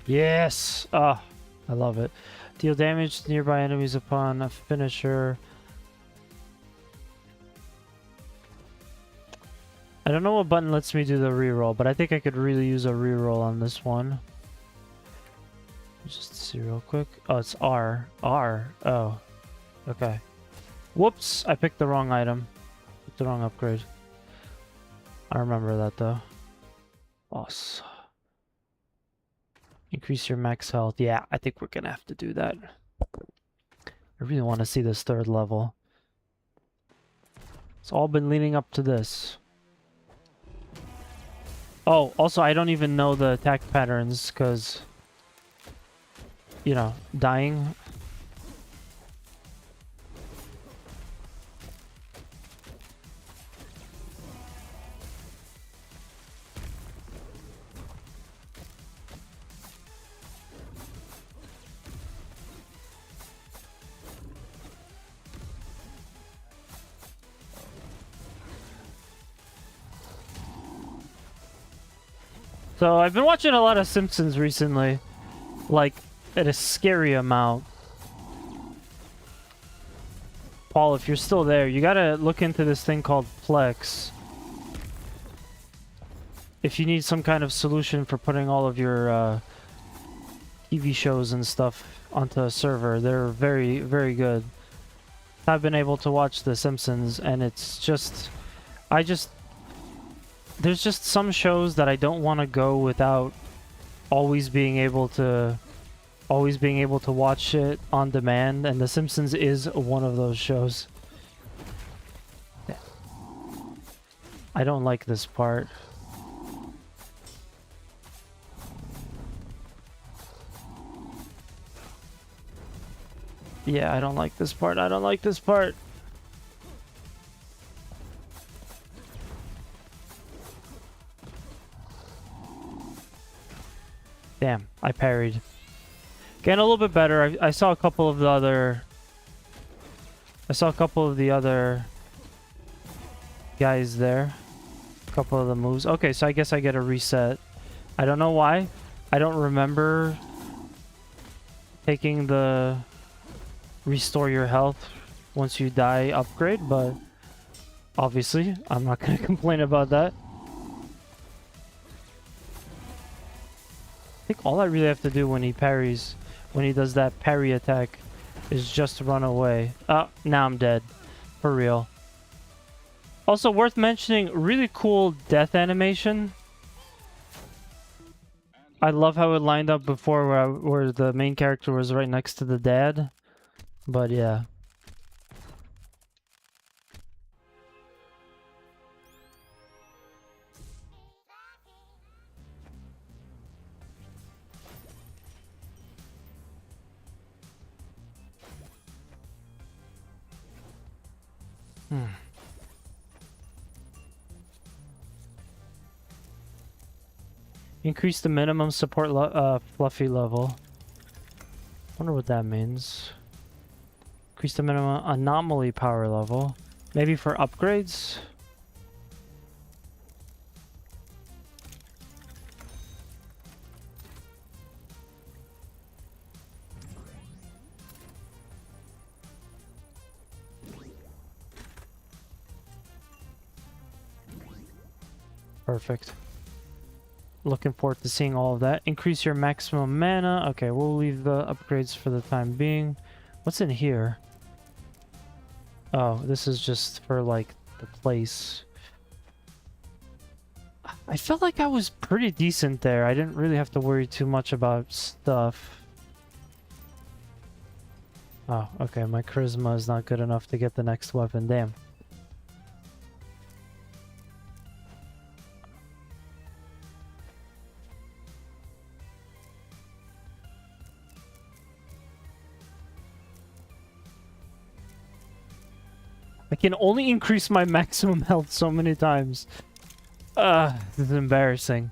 Yes! Ah, I love it. Deal damage to nearby enemies upon a finisher. I don't know what button lets me do the reroll, but I think I could really use a reroll on this one. Just see real quick. Oh, it's R. R. Oh. Okay. Whoops! I picked the wrong item. Picked the wrong upgrade. I remember that though. Boss. Increase your max health. Yeah, I think we're gonna have to do that. I really want to see this 3rd level. It's all been leading up to this. Oh, also I don't even know the attack patterns because, you know, dying. So I've been watching a lot of Simpsons recently, like at a scary amount. Paul, if you're still there, you gotta look into this thing called Plex. If you need some kind of solution for putting all of your TV shows and stuff onto a server, they're very, very good. I've been able to watch The Simpsons, and it's just... There's just some shows that I don't want to go without always being able to watch it on demand, and The Simpsons is one of those shows. I don't like this part. Yeah, I don't like this part. I don't like this part. Damn, I parried. Getting a little bit better. I saw a couple of the other... I saw a couple of the other guys there. A couple of the moves. Okay, so I guess I get a reset. I don't know why. I don't remember taking the restore your health once you die upgrade, but obviously I'm not going to complain about that. I think all I really have to do when he parries, when he does that parry attack, is just run away. Oh, now I'm dead. For real. Also worth mentioning, really cool death animation. I love how it lined up before where the main character was right next to the dad. But yeah. Increase the minimum support fluffy level. Wonder what that means. Increase the minimum anomaly power level. Maybe for upgrades? Perfect. Looking forward to seeing all of that. Increase your maximum mana. Okay, we'll leave the upgrades for the time being. What's in here? Oh, this is just for, like, the place. I felt like I was pretty decent there. I didn't really have to worry too much about stuff. Oh, okay, my charisma is not good enough to get the next weapon. Damn. I can only increase my maximum health so many times. This is embarrassing.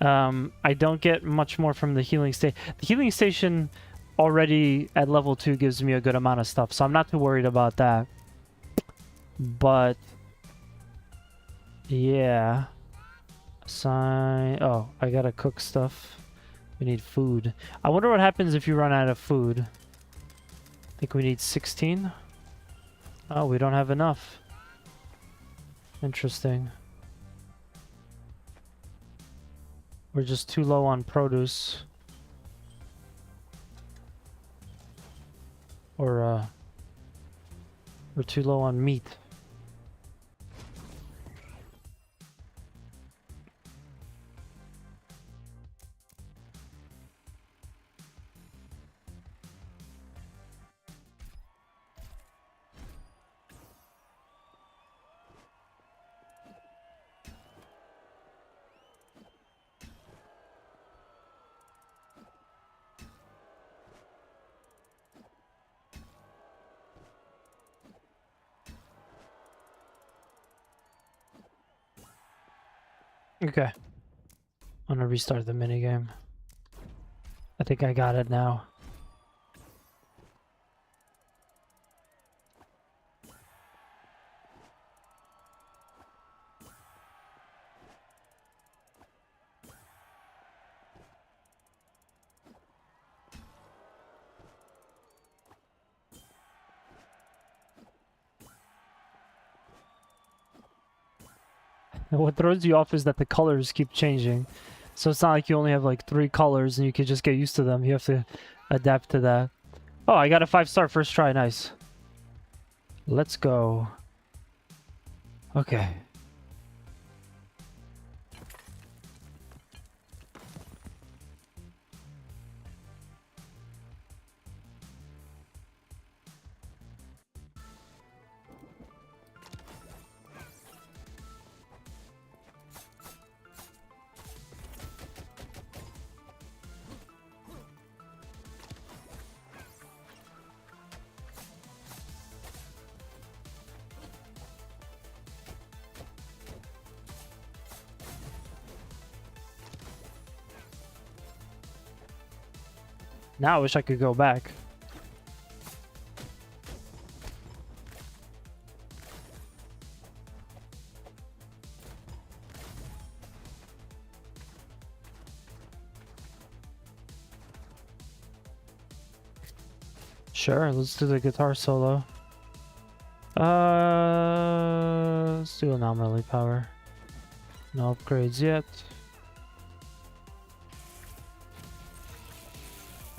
I don't get much more from the healing station. The healing station already at level 2 gives me a good amount of stuff, so I'm not too worried about that. But yeah. Oh, I gotta cook stuff. We need food. I wonder what happens if you run out of food. I think we need 16. Oh, we don't have enough. Interesting. We're just too low on produce. Or, we're too low on meat. Okay. I'm gonna restart the minigame. I think I got it now. And what throws you off is that the colors keep changing. So it's not like you only have like 3 colors and you can just get used to them. You have to adapt to that. Oh, I got a 5-star first try. Nice. Let's go. Okay. Now I wish I could go back. Sure, let's do the guitar solo. Let's do Anomaly Power. No upgrades yet.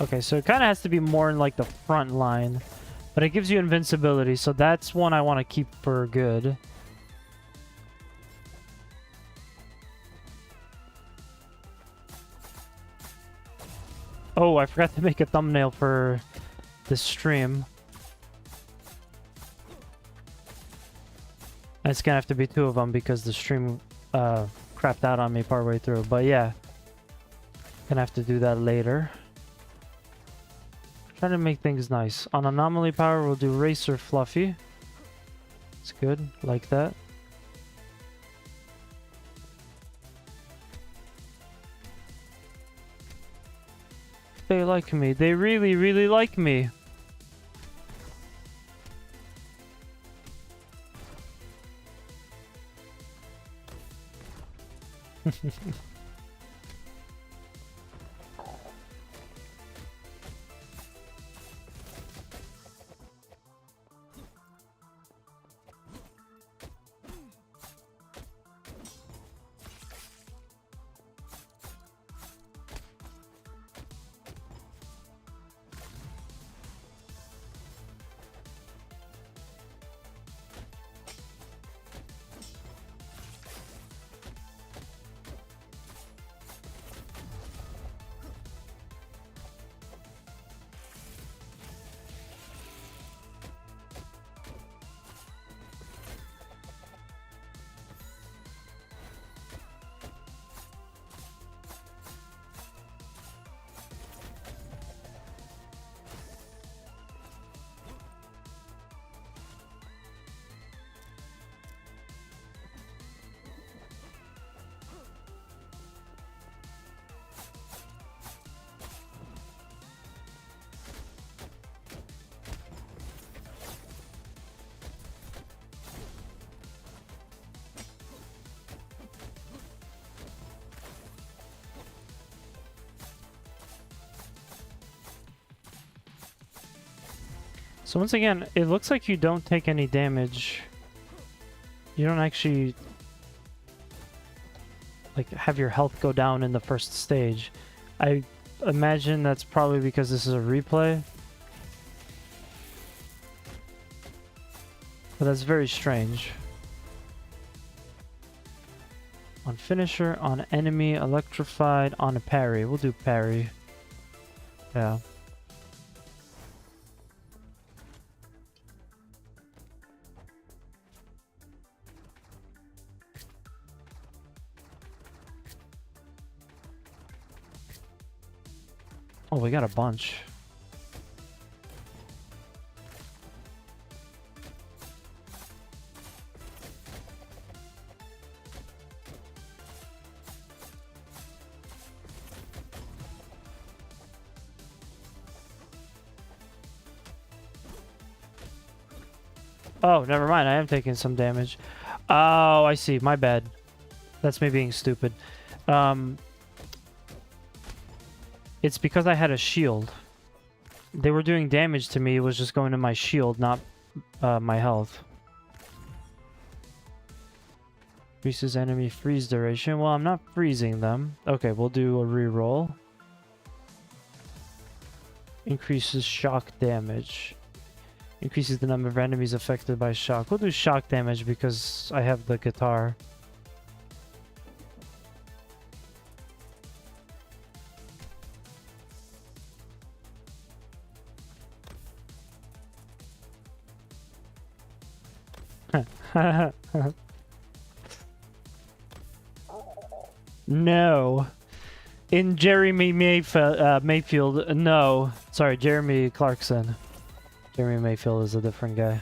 Okay, so it kind of has to be more in like the front line, but it gives you invincibility, so that's one I want to keep for good. Oh, I forgot to make a thumbnail for this stream. It's gonna have to be 2 of them because the stream crapped out on me partway through, but yeah. Gonna have to do that later. Trying to make things nice. On Anomaly Power, we'll do Racer Fluffy. It's good, like that. They like me. They really, really like me. So once again, it looks like you don't take any damage. You don't actually like have your health go down in the first stage. I imagine that's probably because this is a replay. But that's very strange. On finisher, on enemy, electrified, on a parry. We'll do parry. Yeah. Oh, we got a bunch. Oh, never mind. I am taking some damage. Oh, I see. My bad. That's me being stupid. It's because I had a shield. They were doing damage to me. It was just going to my shield, not my health. Increases enemy freeze duration. Well, I'm not freezing them. Okay, we'll do a reroll. Increases shock damage. Increases the number of enemies affected by shock. We'll do shock damage because I have the guitar. No. In Jeremy Mayfield, no. Sorry, Jeremy Clarkson. Jeremy Mayfield is a different guy.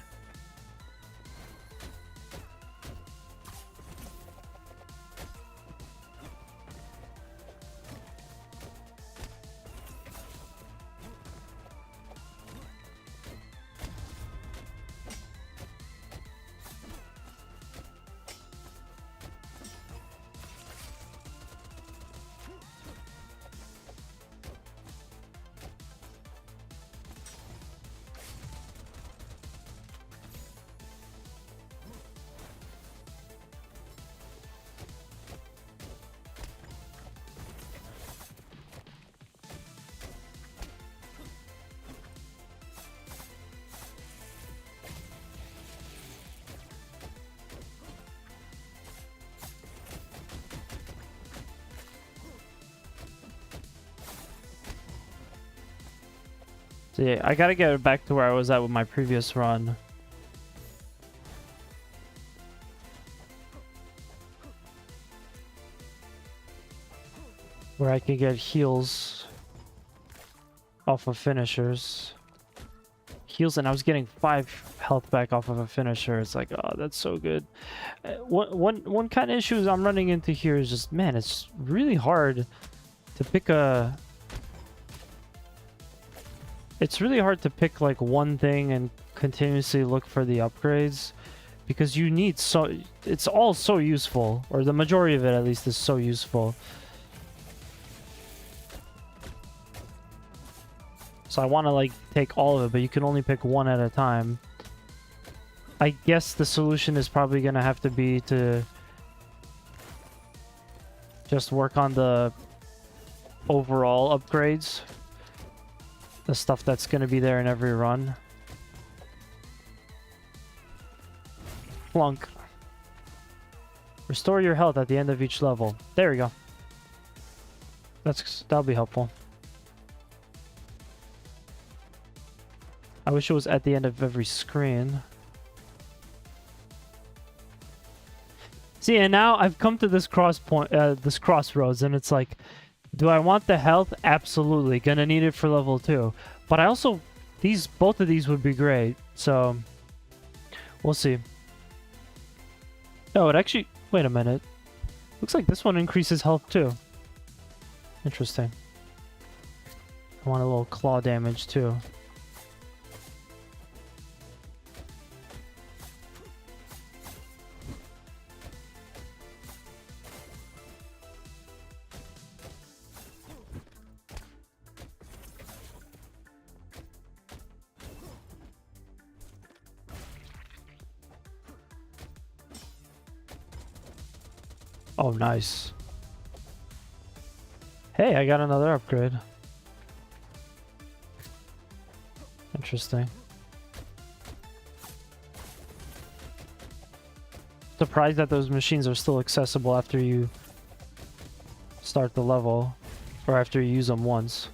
So yeah, I gotta get back to where I was at with my previous run. Where I can get heals off of finishers. Heals, and I was getting 5 health back off of a finisher. It's like, oh, that's so good. One kind of issue I'm running into here is just, man, it's really hard to pick a... It's really hard to pick like one thing and continuously look for the upgrades, because you need so... It's all so useful, or the majority of it at least is so useful. So I want to like take all of it, but you can only pick one at a time. I guess the solution is probably going to have to be to just work on the overall upgrades. The stuff that's going to be there in every run. Flunk. Restore your health at the end of each level. There we go. That'll be helpful. I wish it was at the end of every screen. See, and now I've come to this this crossroads, and it's like, do I want the health? Absolutely. Gonna need it for level 2. But I also... both of these would be great. So... we'll see. Oh, it actually... Wait a minute. Looks like this one increases health too. Interesting. I want a little claw damage too. Oh, nice. Hey, I got another upgrade. Interesting. Surprised that those machines are still accessible after you start the level, or after you use them once.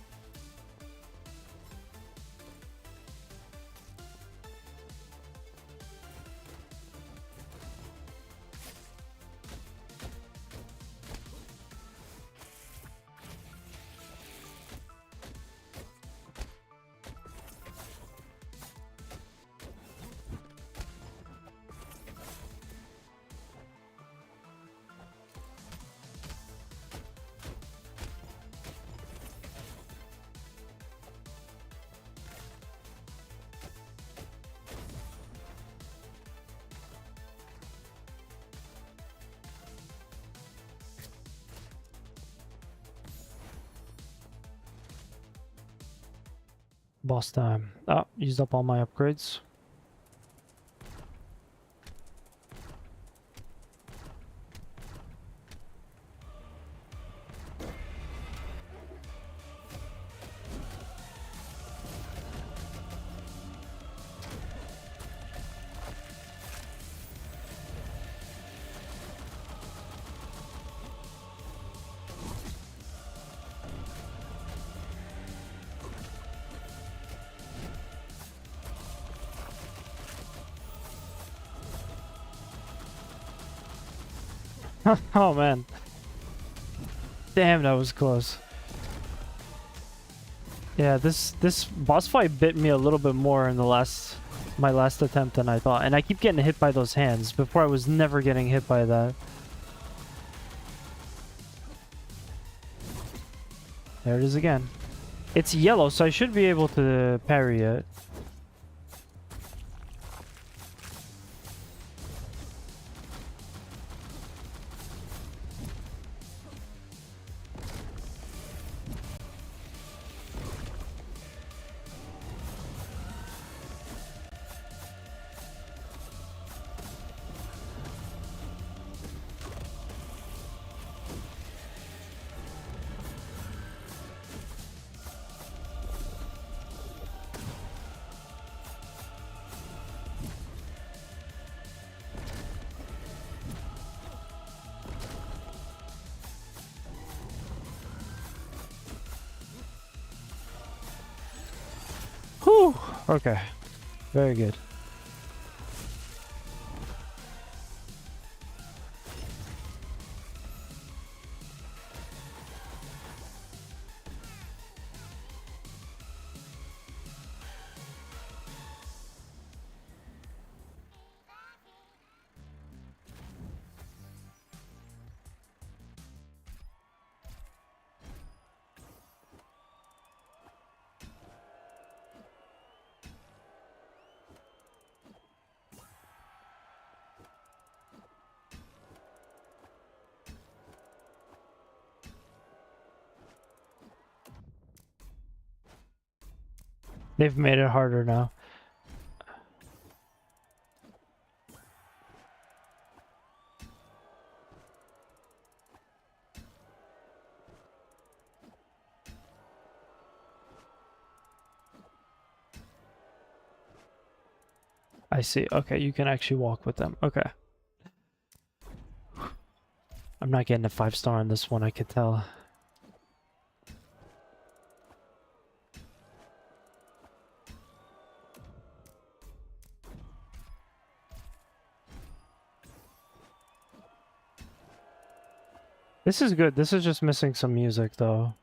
Boss time. Oh, used up all my upgrades. Oh man. Damn, that was close. Yeah, this boss fight bit me a little bit more in my last attempt than I thought. And I keep getting hit by those hands. Before I was never getting hit by that. There it is again. It's yellow, so I should be able to parry it. Whew! Okay. Very good. They've made it harder now. I see. Okay, you can actually walk with them. Okay. I'm not getting a 5-star on this one, I could tell. This is good. This is just missing some music, though.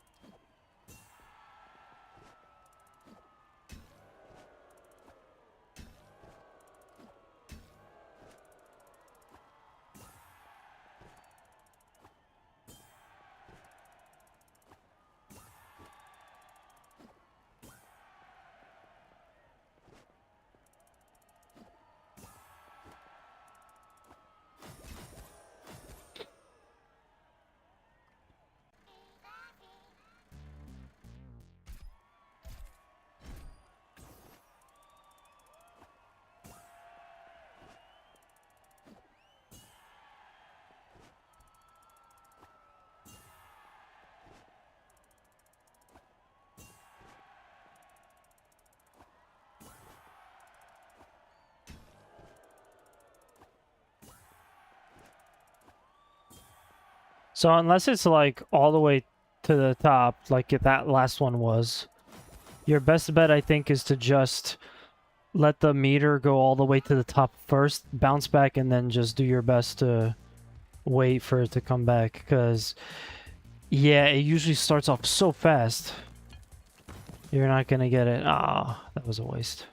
So unless it's like all the way to the top, like that last one was, your best bet, I think, is to just let the meter go all the way to the top first, bounce back, and then just do your best to wait for it to come back. Because, yeah, it usually starts off so fast. You're not gonna get it. Ah, that was a waste.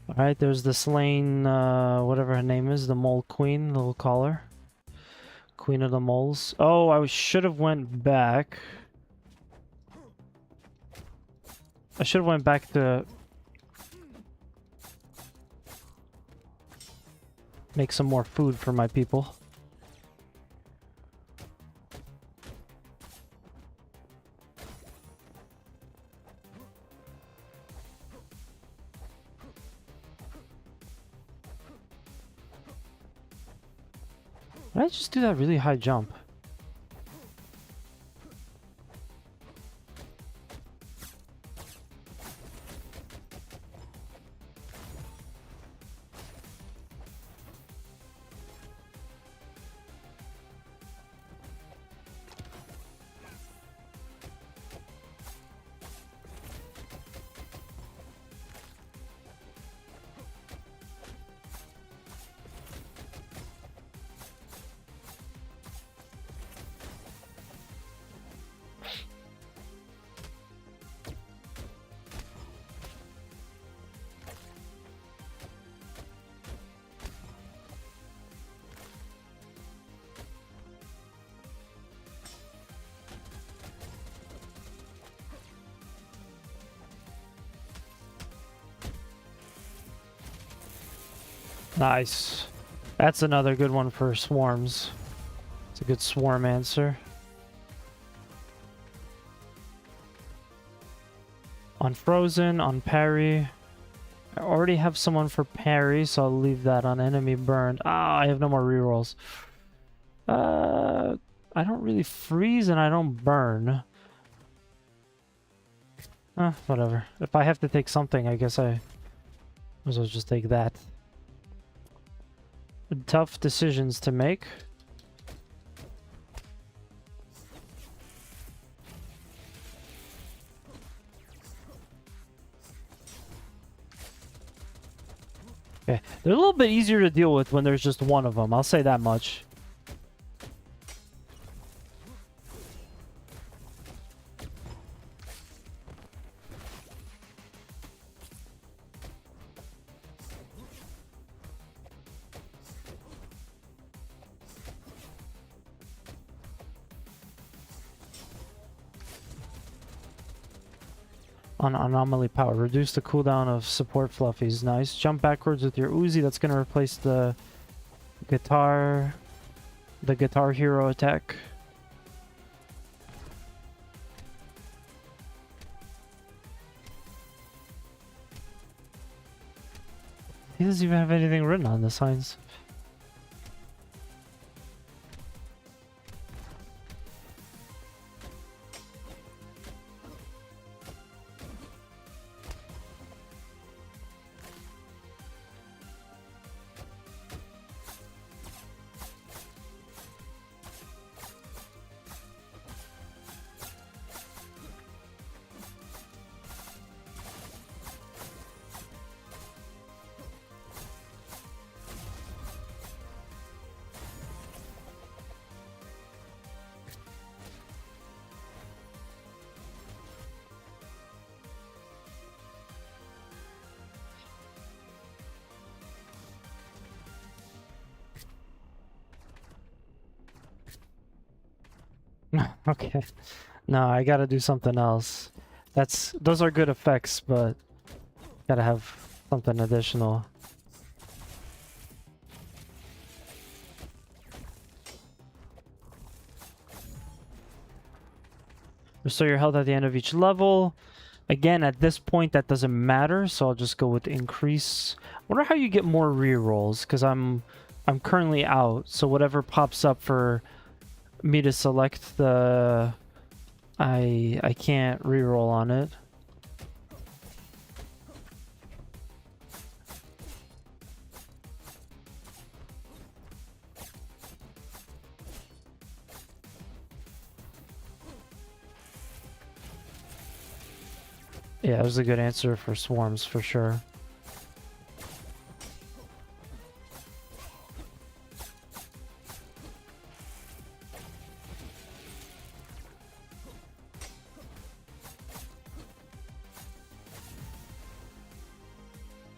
Alright, there's the slain, whatever her name is, the mole queen, little collar. Queen of the moles. Oh, I should have went back. I should have went back to make some more food for my people. Did I just do that really high jump? Nice. That's another good one for swarms. It's a good swarm answer. On frozen, on parry. I already have someone for parry, so I'll leave that on enemy burned. Ah, I have no more rerolls. I don't really freeze and I don't burn. Whatever. If I have to take something, I guess I might as well just take that. Tough decisions to make. Okay, they're a little bit easier to deal with when there's just one of them. I'll say that much. On Anomaly Power, reduce the cooldown of support fluffies. Nice. Jump backwards with your Uzi. That's going to replace the guitar hero attack. He doesn't even have anything written on the signs. Okay. No, I gotta do something else. Those are good effects, but gotta have something additional. Restore your health at the end of each level. Again, at this point, that doesn't matter, so I'll just go with increase. I wonder how you get more rerolls, because I'm currently out, so whatever pops up for me to select the... I can't reroll on it. Yeah, it was a good answer for swarms for sure.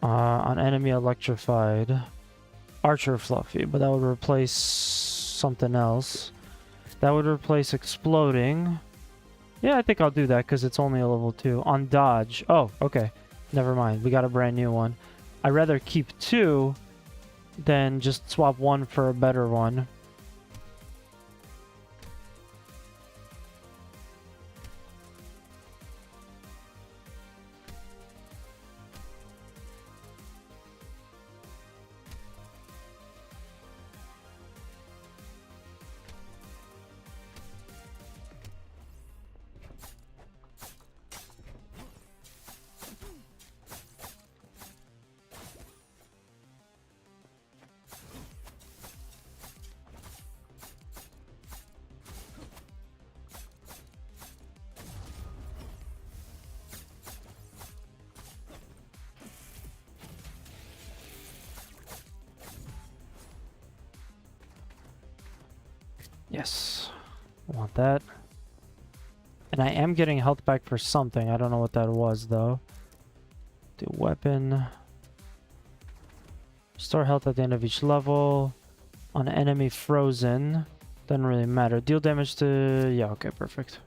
On enemy electrified. Archer Fluffy, but that would replace something else. That would replace exploding. Yeah, I think I'll do that because it's only a level 2. On dodge. Oh, okay. Never mind. We got a brand new one. I'd rather keep 2 than just swap 1 for a better one. Yes. I want that. And I am getting health back for something. I don't know what that was, though. Do weapon. Restore health at the end of each level. On enemy frozen. Doesn't really matter. Deal damage to... Yeah, okay, perfect.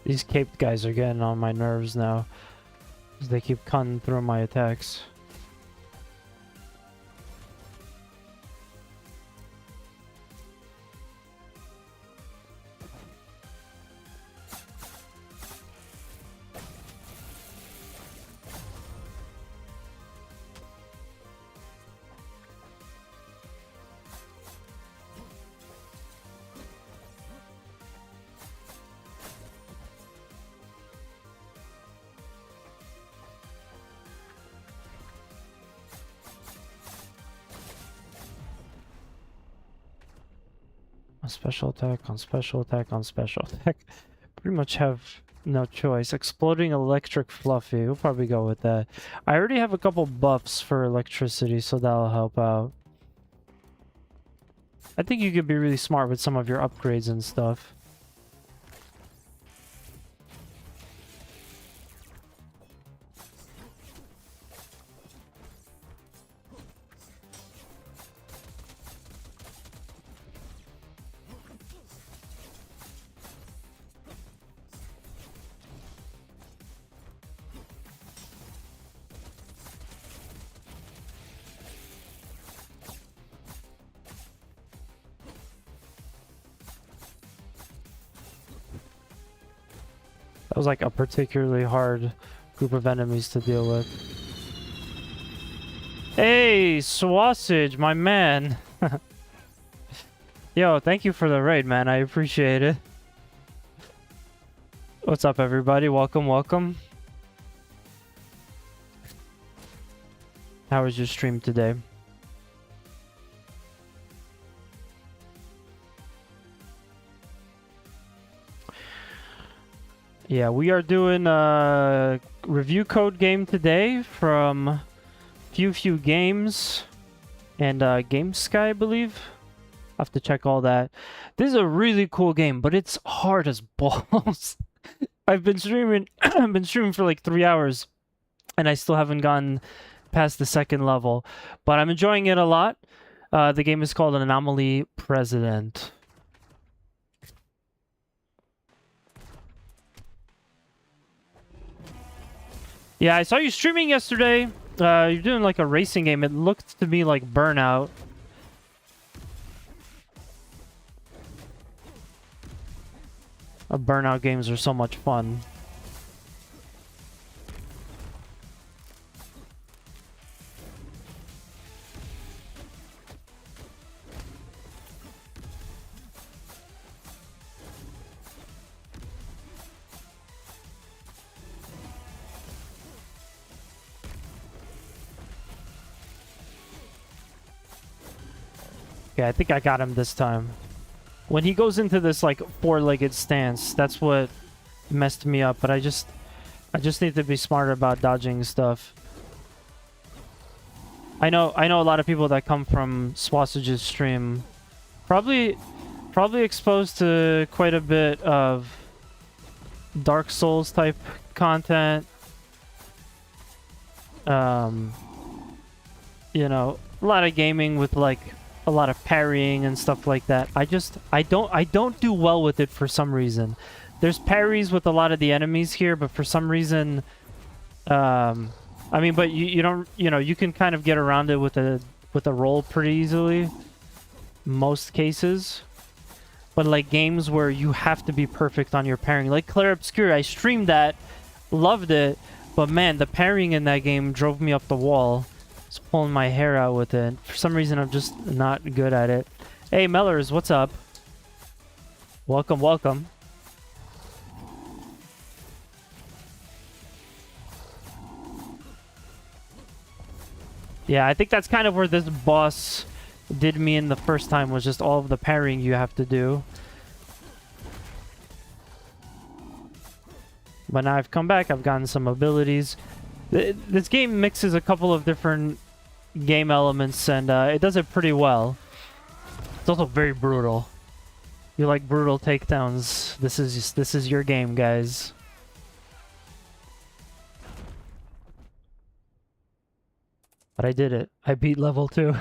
These caped guys are getting on my nerves now. 'Cause they keep cutting through my attacks. Special attack on special attack on special attack. Pretty much have no choice. Exploding electric fluffy. We'll probably go with that. I already have a couple buffs for electricity, so that'll help out. I think you could be really smart with some of your upgrades and stuff. That was like a particularly hard group of enemies to deal with. Hey, Sausage, my man. Yo, thank you for the raid, man. I appreciate it. What's up, everybody? Welcome, welcome. How was your stream today? Yeah, we are doing a review code game today from Few Games and GameSky, I believe. I have to check all that. This is a really cool game, but it's hard as balls. I've been streaming I've been streaming for like 3 hours and I still haven't gotten past the second level, but I'm enjoying it a lot. The game is called Anomaly President. Yeah, I saw you streaming yesterday. You're doing like a racing game. It looked to me like Burnout. Burnout games are so much fun. Yeah, I think I got him this time. When he goes into this like four-legged stance, that's what messed me up, but I just need to be smarter about dodging stuff. I know a lot of people that come from Swassage's stream probably exposed to quite a bit of Dark Souls type content. You know, a lot of gaming with like a lot of parrying and stuff like that. I don't do well with it for some reason. There's parries with a lot of the enemies here, but for some reason, I mean, but you don't, you know, you can kind of get around it with a roll pretty easily, most cases. But like games where you have to be perfect on your parrying, like Clair Obscur, I streamed that, loved it, but man, the parrying in that game drove me up the wall. Just pulling my hair out with it. For some reason, I'm just not good at it. Hey, Mellors, what's up? Welcome, welcome. Yeah, I think that's kind of where this boss did me in the first time, was just all of the parrying you have to do. But now I've come back, I've gotten some abilities. This game mixes a couple of different game elements, and it does it pretty well. It's also very brutal. You like brutal takedowns? This is your game, guys. But I did it. I beat level 2.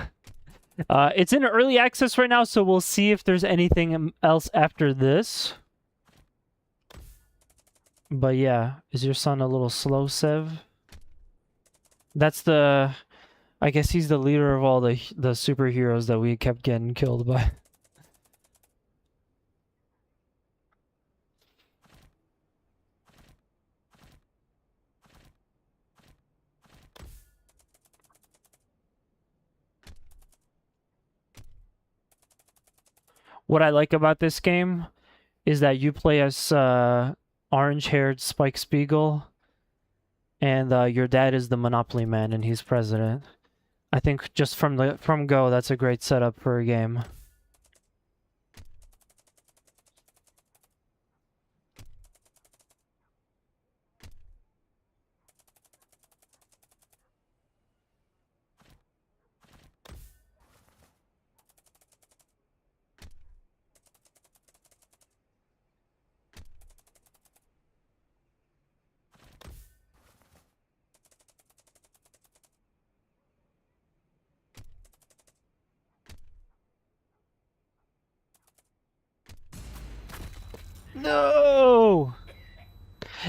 It's in early access right now, so we'll see if there's anything else after this. But yeah, is your son a little slow, Sev? That's the... I guess he's the leader of all the superheroes that we kept getting killed by. What I like about this game is that you play as orange-haired Spike Spiegel, and your dad is the Monopoly man, and he's president. I think just from go, that's a great setup for a game. No!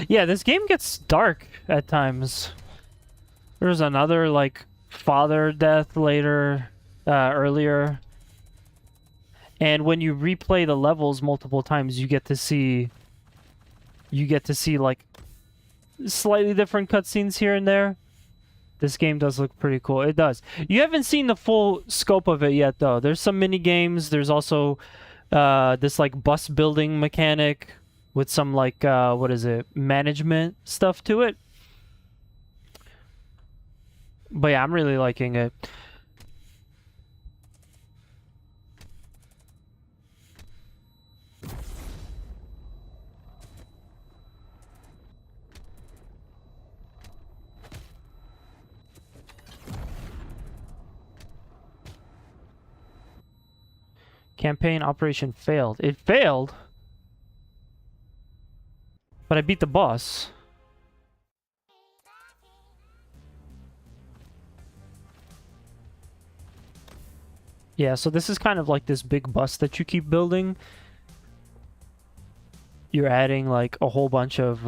Yeah, this game gets dark at times. There's another, like, father death later, earlier. And when you replay the levels multiple times, you get to see, like, slightly different cutscenes here and there. This game does look pretty cool. It does. You haven't seen the full scope of it yet, though. There's some mini games. There's also this, like, bus building mechanic with some, like, what is it, management stuff to it. But yeah, I'm really liking it. Campaign operation failed. It failed? But I beat the boss. Yeah, so this is kind of like this big bus that you keep building. You're adding like a whole bunch of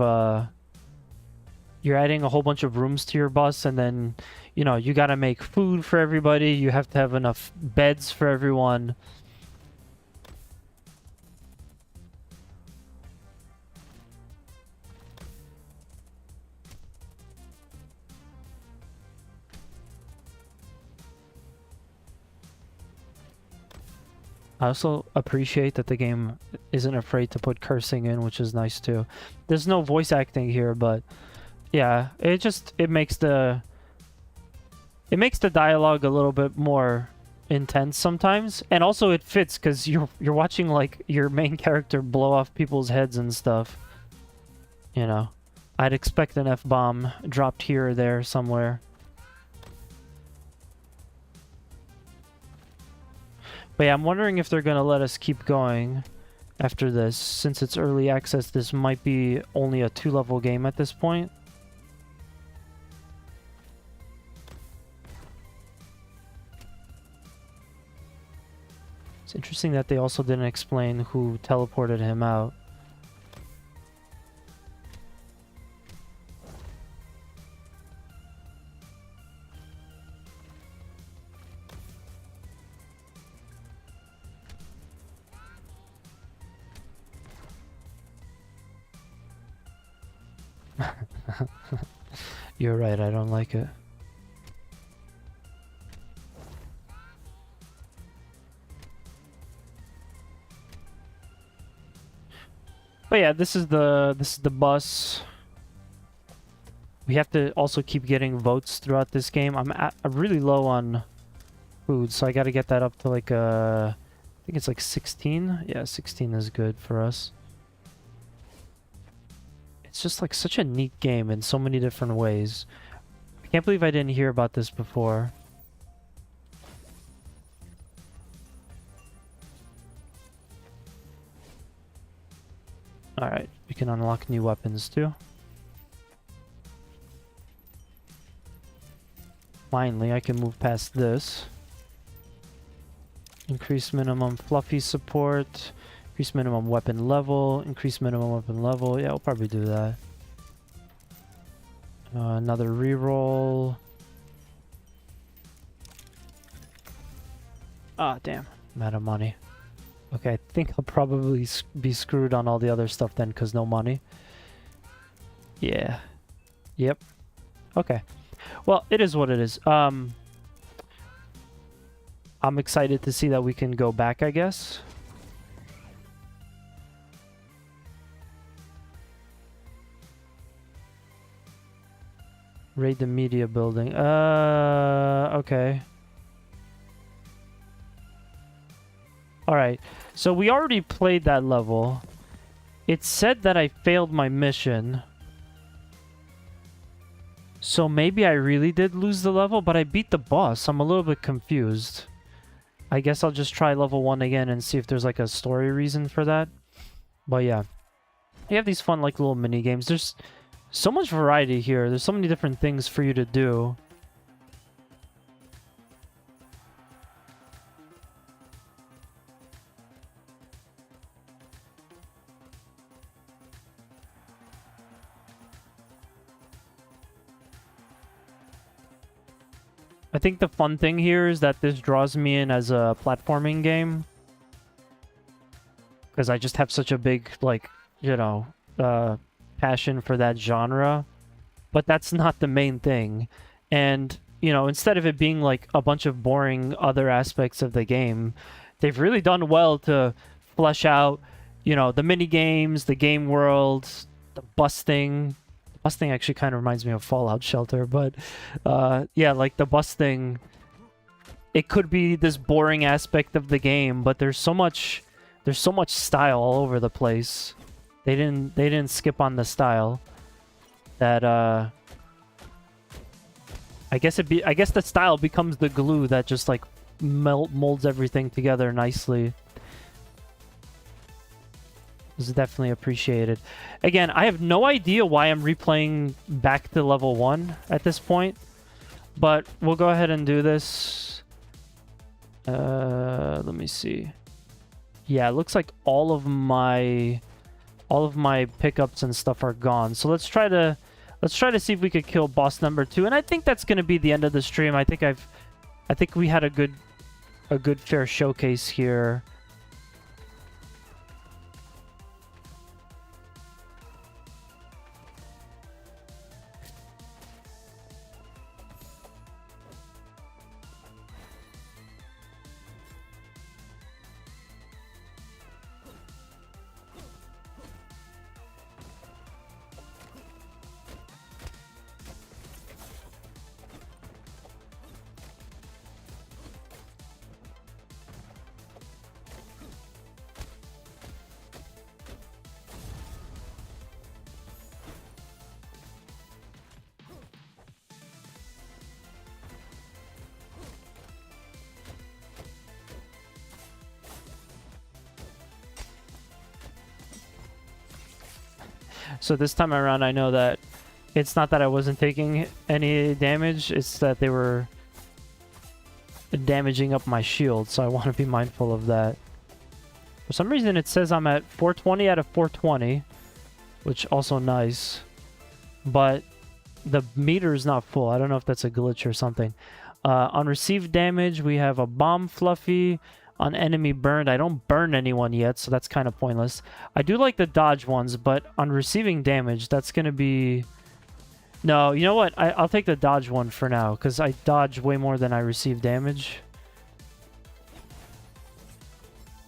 rooms to your bus, and then, you know, you gotta make food for everybody. You have to have enough beds for everyone. I also appreciate that the game isn't afraid to put cursing in, which is nice too. There's no voice acting here, but yeah, it makes the dialogue a little bit more intense sometimes, and also it fits because you're watching like your main character blow off people's heads and stuff. You know, I'd expect an F-bomb dropped here or there somewhere. But yeah, I'm wondering if they're gonna let us keep going after this. Since it's early access, this might be only a 2-level game at this point. It's interesting that they also didn't explain who teleported him out. You're right, I don't like it. But yeah, this is the bus. We have to also keep getting votes throughout this game. I'm really low on food, so I got to get that up to like I think it's like 16. Yeah, 16 is good for us. It's just like such a neat game in so many different ways. I can't believe I didn't hear about this before. Alright, we can unlock new weapons too. Finally, I can move past this. Increase minimum fluffy support. Increase minimum weapon level. Increase minimum weapon level. Yeah, we'll probably do that. Another reroll. Ah, damn. I'm out of money. Okay, I think I'll probably be screwed on all the other stuff then, because no money. Yeah. Yep. Okay. Well, it is what it is. I'm excited to see that we can go back, I guess. Raid the media building. Okay. Alright, so we already played that level. It said that I failed my mission. So maybe I really did lose the level, but I beat the boss. I'm a little bit confused. I guess I'll just try level 1 again and see if there's like a story reason for that. But yeah. You have these fun like little mini games. There's so much variety here. There's so many different things for you to do. I think the fun thing here is that this draws me in as a platforming game. Because I just have such a big, like, you know, passion for that genre. But that's not the main thing. And, you know, instead of it being like a bunch of boring other aspects of the game, they've really done well to flesh out, you know, the mini games, the game world, the busting. Busting actually kind of reminds me of Fallout Shelter, but yeah, like the busting, it could be this boring aspect of the game, but there's so much style all over the place. They didn't skip on the style. That I guess the style becomes the glue that just like molds everything together nicely. This is definitely appreciated. Again, I have no idea why I'm replaying back to level 1 at this point, but we'll go ahead and do this. Let me see. Yeah, it looks like all of my pickups and stuff are gone. So let's try to see if we could kill boss number 2, and I think that's going to be the end of the stream. I think we had a good fair showcase here. So this time around, I know that it's not that I wasn't taking any damage, it's that they were damaging up my shield, so I want to be mindful of that. For some reason, it says I'm at 420 out of 420, which also nice, but the meter is not full. I don't know if that's a glitch or something. On received damage, we have a bomb fluffy. On enemy burned, I don't burn anyone yet, so that's kind of pointless. I do like the dodge ones, but on receiving damage, that's going to be... No, you know what? I'll take the dodge one for now, because I dodge way more than I receive damage.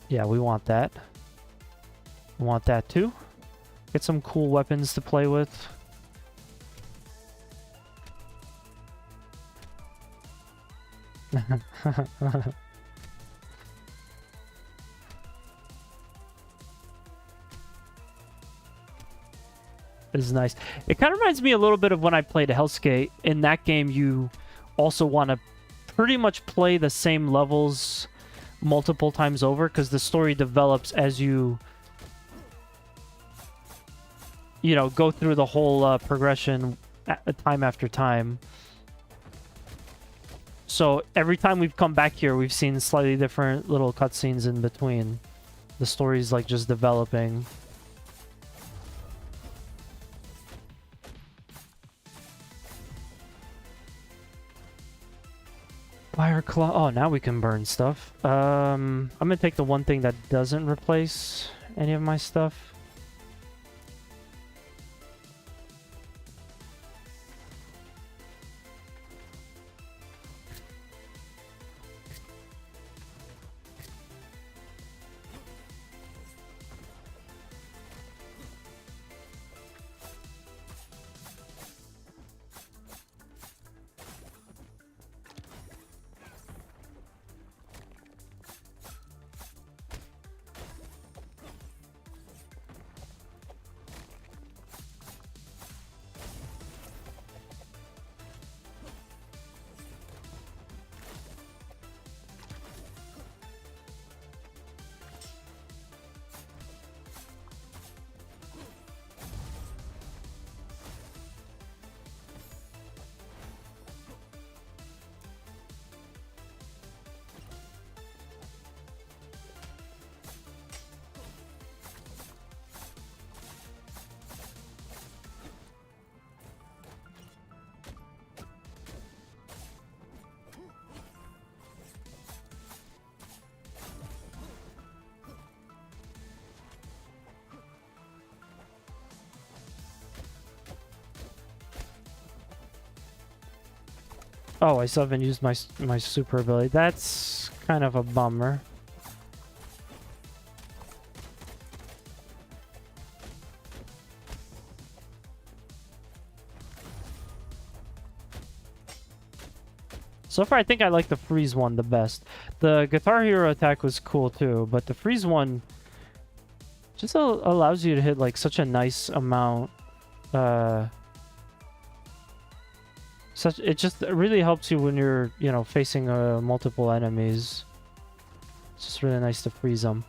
Yeah, we want that. We want that too. Get some cool weapons to play with. This is nice. It kind of reminds me a little bit of when I played Hellskate. In that game, you also want to pretty much play the same levels multiple times over, because the story develops as you know, go through the whole progression time after time. So every time we've come back here, we've seen slightly different little cutscenes in between. The story's like just developing. Fire claw. Oh, now we can burn stuff. I'm gonna take the one thing that doesn't replace any of my stuff. Oh, I still haven't used my super ability. That's kind of a bummer. So far, I think I like the freeze one the best. The Guitar Hero attack was cool too, but the freeze one just allows you to hit like such a nice amount. It just really helps you when you're, you know, facing multiple enemies. It's just really nice to freeze them.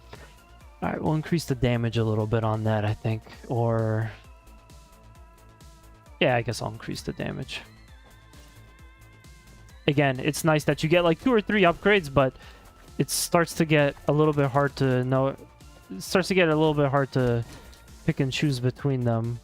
All right, we'll increase the damage a little bit on that, I think, or yeah, I guess I'll increase the damage. Again, it's nice that you get like 2 or 3 upgrades, but it starts to get a little bit hard to know. It starts to get a little bit hard to pick and choose between them.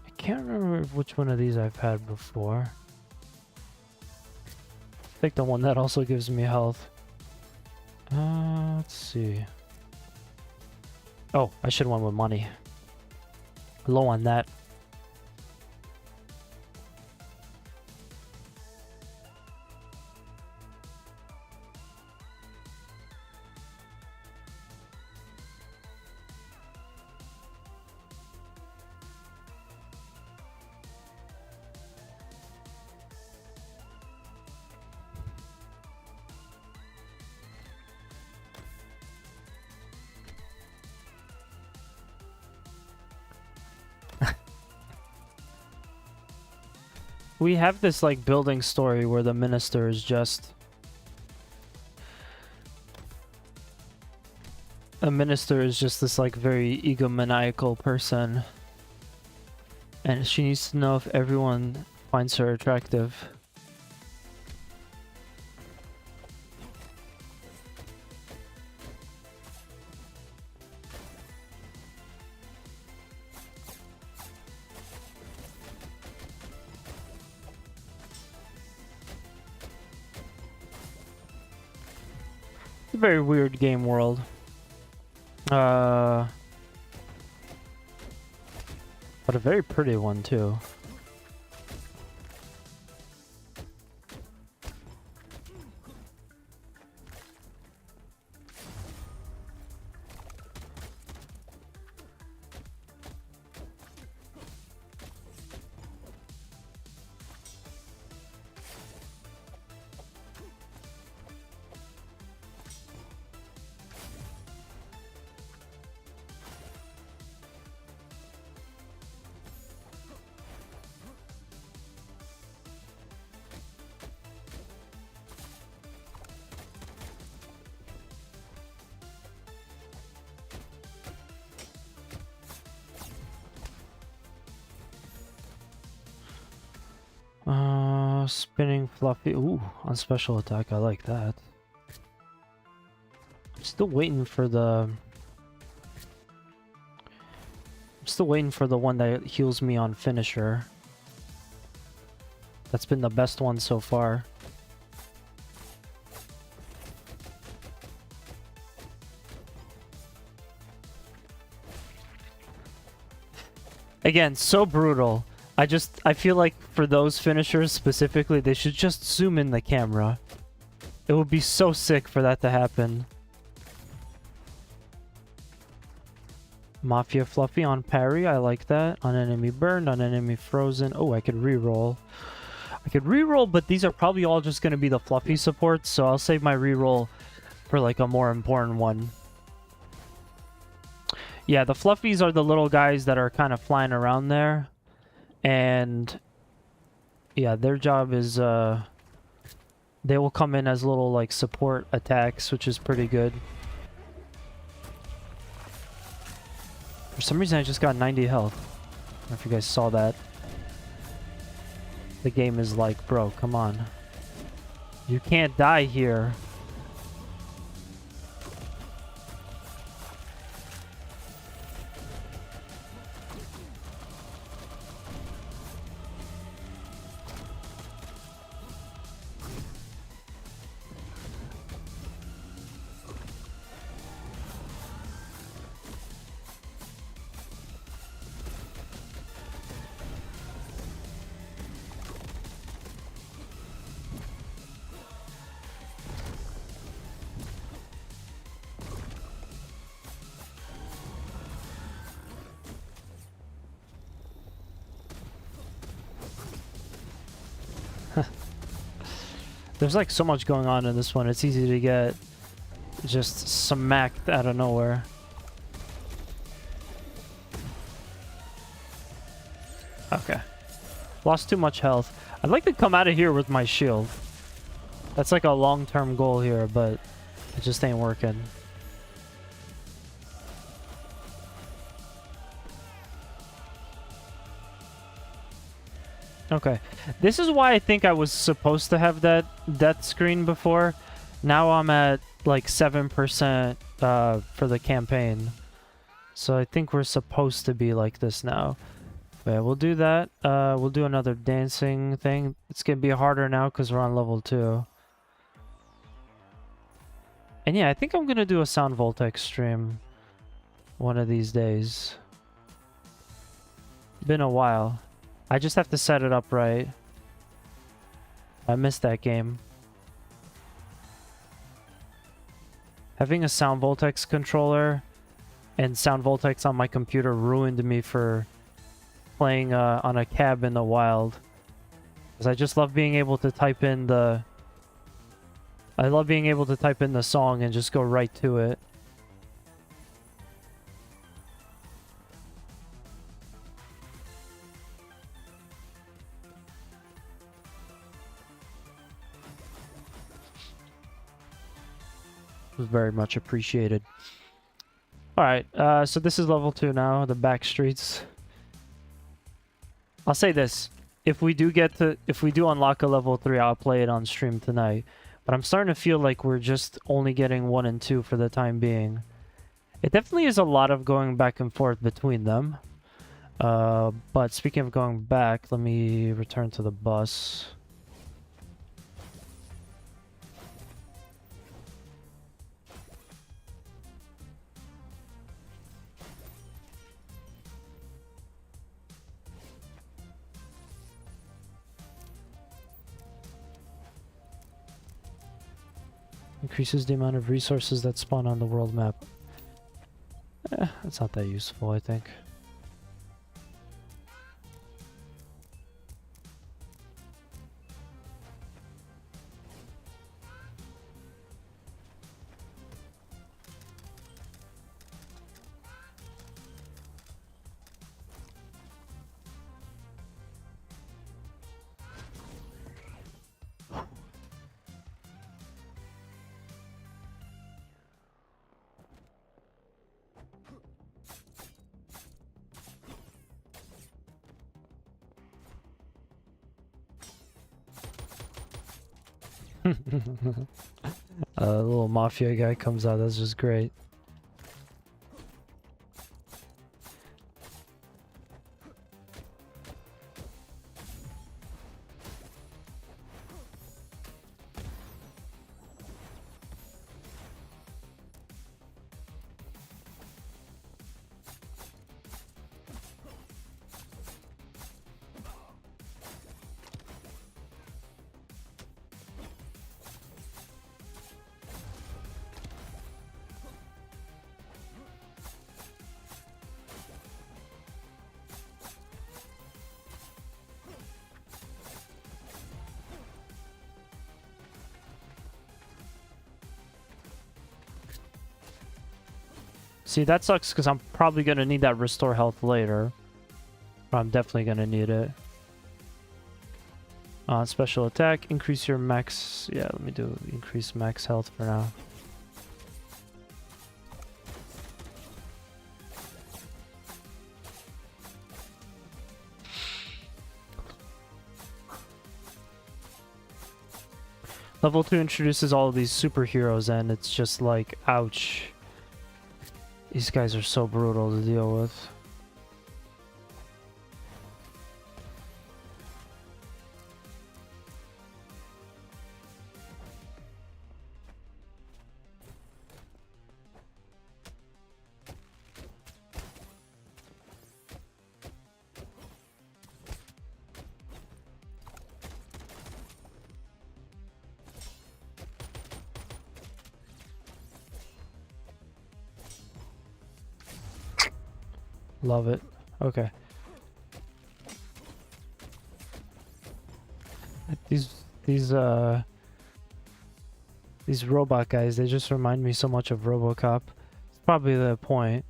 I can't remember which one of these I've had before. I think the one that also gives me health. Let's see. Oh, I should have went with money. Low on that. We have this like building story where the minister is just this like very egomaniacal person, and she needs to know if everyone finds her attractive. A very weird game world. But a very pretty one too. Spinning fluffy. Ooh, on special attack. I like that. I'm still waiting for the... I'm still waiting for the one that heals me on finisher. That's been the best one so far. Again, so brutal. I feel like for those finishers specifically, they should just zoom in the camera. It would be so sick for that to happen. Mafia Fluffy on parry, I like that. On enemy burned, on enemy frozen. Oh, I could reroll. I could reroll, but these are probably all just going to be the Fluffy supports, so I'll save my reroll for like a more important one. Yeah, the Fluffies are the little guys that are kind of flying around there. And yeah, their job is they will come in as little like support attacks, which is pretty good. For some reason I just got 90 health. I don't know if you guys saw that. The game is like, bro, come on. You can't die here. There's like so much going on in this one. It's easy to get just smacked out of nowhere. Okay. Lost too much health. I'd like to come out of here with my shield. That's like a long-term goal here, but it just ain't working. Okay, this is why I think I was supposed to have that death screen before. Now I'm at like 7% for the campaign. So I think we're supposed to be like this now. Yeah, we'll do that. We'll do another dancing thing. It's gonna be harder now because we're on level 2. And yeah, I think I'm gonna do a Sound Voltex stream one of these days. Been a while. I just have to set it up right. I missed that game. Having a Sound Voltex controller and Sound Voltex on my computer ruined me for playing on a cab in the wild. Because I just love being able to type in the... I love being able to type in the song and just go right to it. Was very much appreciated. Alright, so this is level 2 now, the back streets. I'll say this. If we do unlock a level 3, I'll play it on stream tonight. But I'm starting to feel like we're just only getting 1 and 2 for the time being. It definitely is a lot of going back and forth between them. But speaking of going back, let me return to the bus. Increases the amount of resources that spawn on the world map. It's not that useful, I think. A little mafia guy comes out. That's just great. See, that sucks because I'm probably going to need that restore health later. I'm definitely going to need it. Special attack, increase your max... Yeah, let me do increase max health for now. Level 2 introduces all of these superheroes and it's just like, ouch. These guys are so brutal to deal with. Love it. Okay. These robot guys, they just remind me so much of RoboCop. It's probably the point.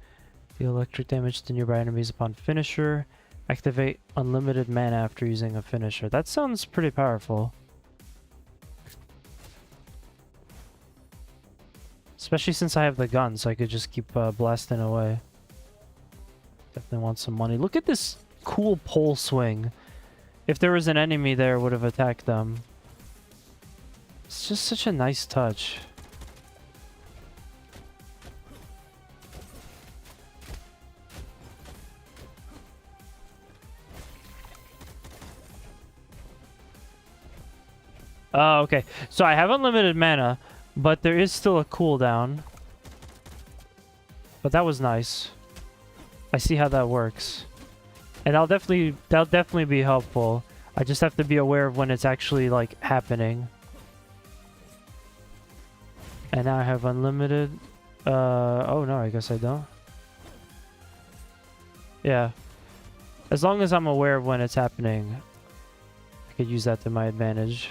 Deal electric damage to nearby enemies upon finisher. Activate unlimited mana after using a finisher. That sounds pretty powerful. Especially since I have the gun, so I could just keep blasting away. Definitely want some money. Look at this cool pole swing. If there was an enemy there, it would have attacked them. It's just such a nice touch. Oh, okay. So I have unlimited mana, but there is still a cooldown. But that was nice. I see how that works. And that'll definitely be helpful. I just have to be aware of when it's actually like happening. And now I have unlimited. Oh no, I guess I don't. Yeah. As long as I'm aware of when it's happening, I could use that to my advantage.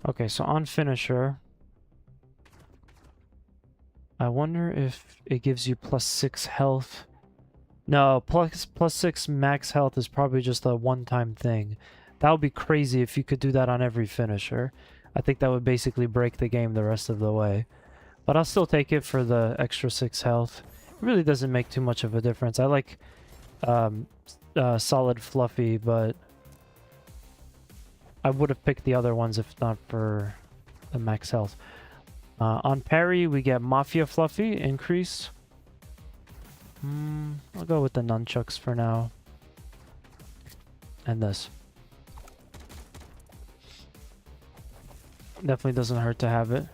Okay, so on finisher, I wonder if it gives you +6 health. No, plus 6 max health is probably just a one-time thing. That would be crazy if you could do that on every finisher. I think that would basically break the game the rest of the way. But I'll still take it for the extra 6 health. It really doesn't make too much of a difference. I like solid fluffy, but I would have picked the other ones if not for the max health. On parry, we get Mafia Fluffy, increase. I'll go with the nunchucks for now. And this. Definitely doesn't hurt to have it.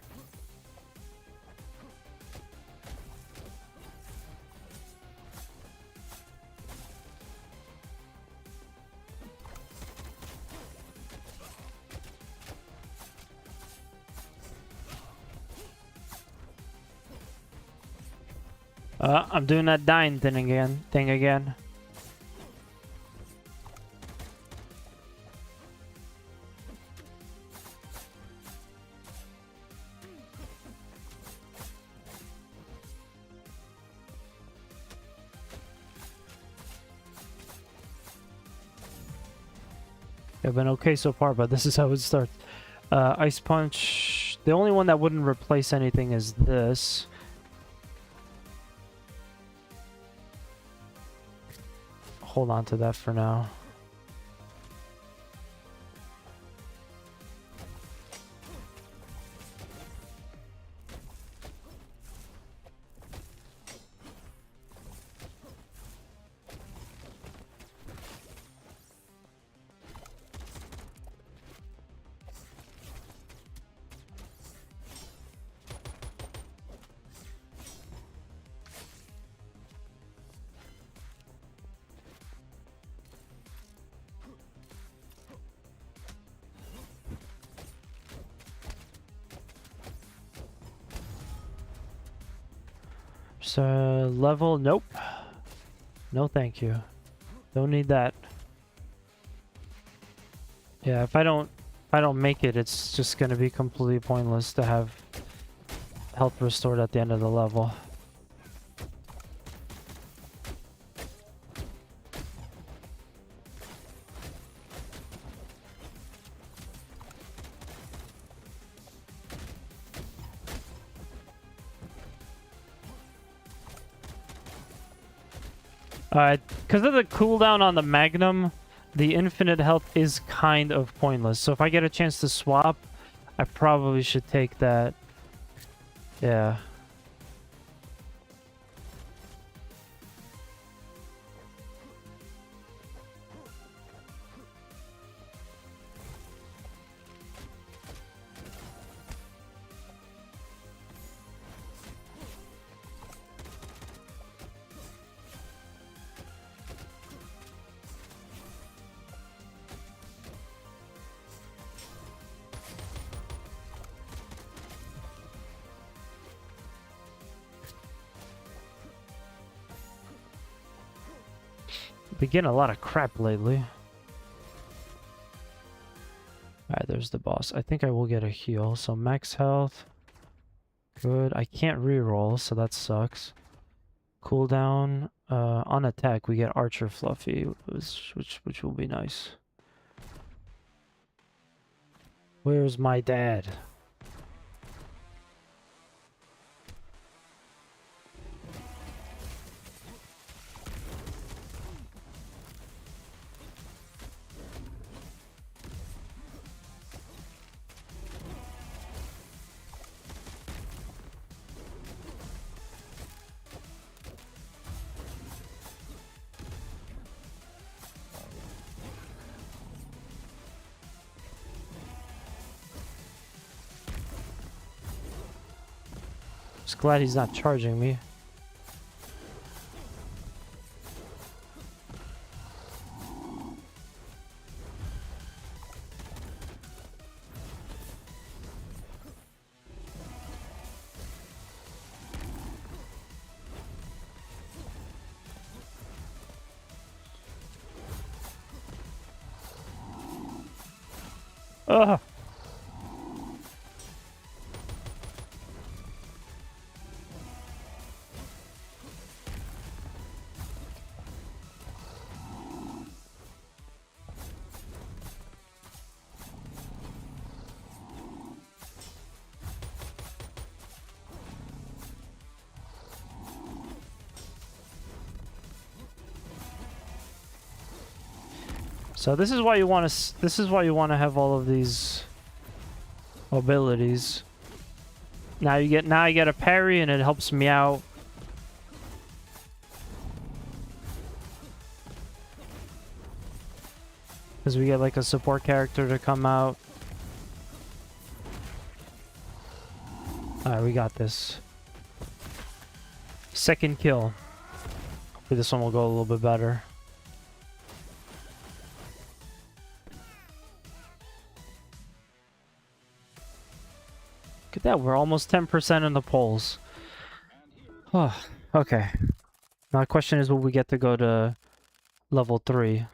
I'm doing that dying thing again. I've been okay so far, but this is how it starts. Ice Punch. The only one that wouldn't replace anything is this. Hold on to that for now. So level, nope. No thank you. Don't need that. Yeah, if I don't make it, it's just gonna be completely pointless to have health restored at the end of the level. Because of the cooldown on the Magnum, the infinite health is kind of pointless. So if I get a chance to swap, I probably should take that. Yeah. Been getting a lot of crap lately. Alright, there's the boss. I think I will get a heal. So max health. Good. I can't reroll, so that sucks. Cooldown. On attack, we get Archer Fluffy, which will be nice. Where's my dad? Just glad he's not charging me. Ugh! So this is why you want to. This is why you want to have all of these abilities. Now you get. Now I get a parry, and it helps me out. Because we get like a support character to come out. Alright, we got this. Second kill. Hopefully this one will go a little bit better. Look at that, we're almost 10% in the polls. Oh, okay. Now the question is, will we get to go to level 3?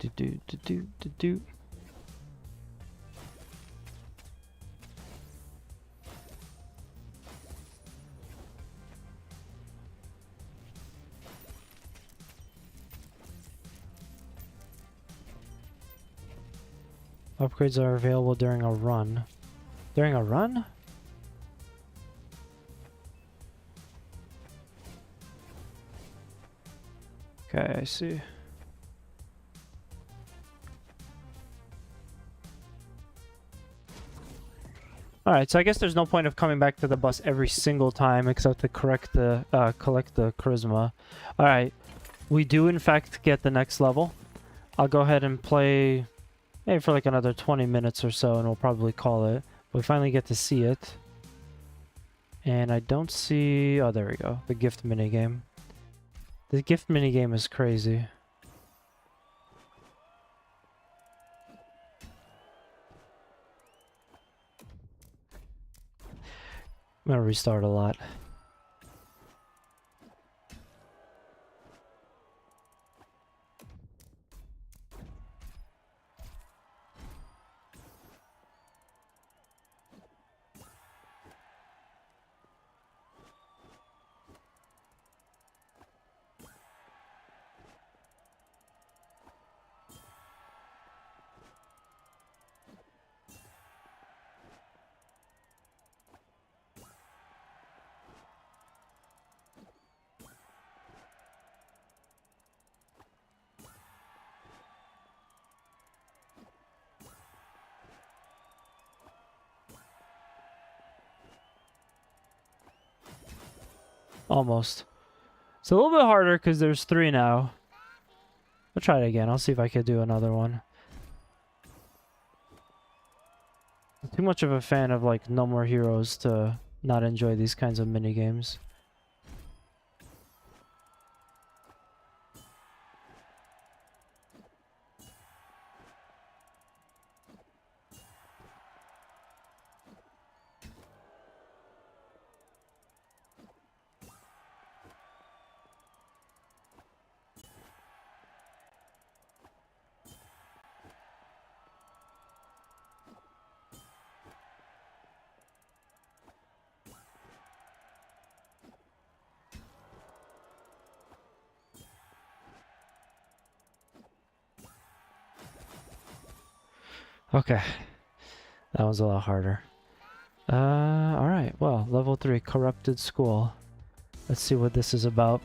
do. Upgrades are available during a run. During a run? Okay, I see. Alright, so I guess there's no point of coming back to the bus every single time except to collect the charisma. Alright, we do in fact get the next level. I'll go ahead and play maybe for like another 20 minutes or so and we'll probably call it. We finally get to see it. And I don't see... Oh, there we go. The gift minigame. The gift minigame is crazy. I'm gonna restart a lot. Almost. It's a little bit harder because there's 3 now. I'll try it again. I'll see if I can do another one. I'm too much of a fan of like No More Heroes to not enjoy these kinds of minigames. Okay. That was a lot harder. Alright. Well, level 3, Corrupted School. Let's see what this is about.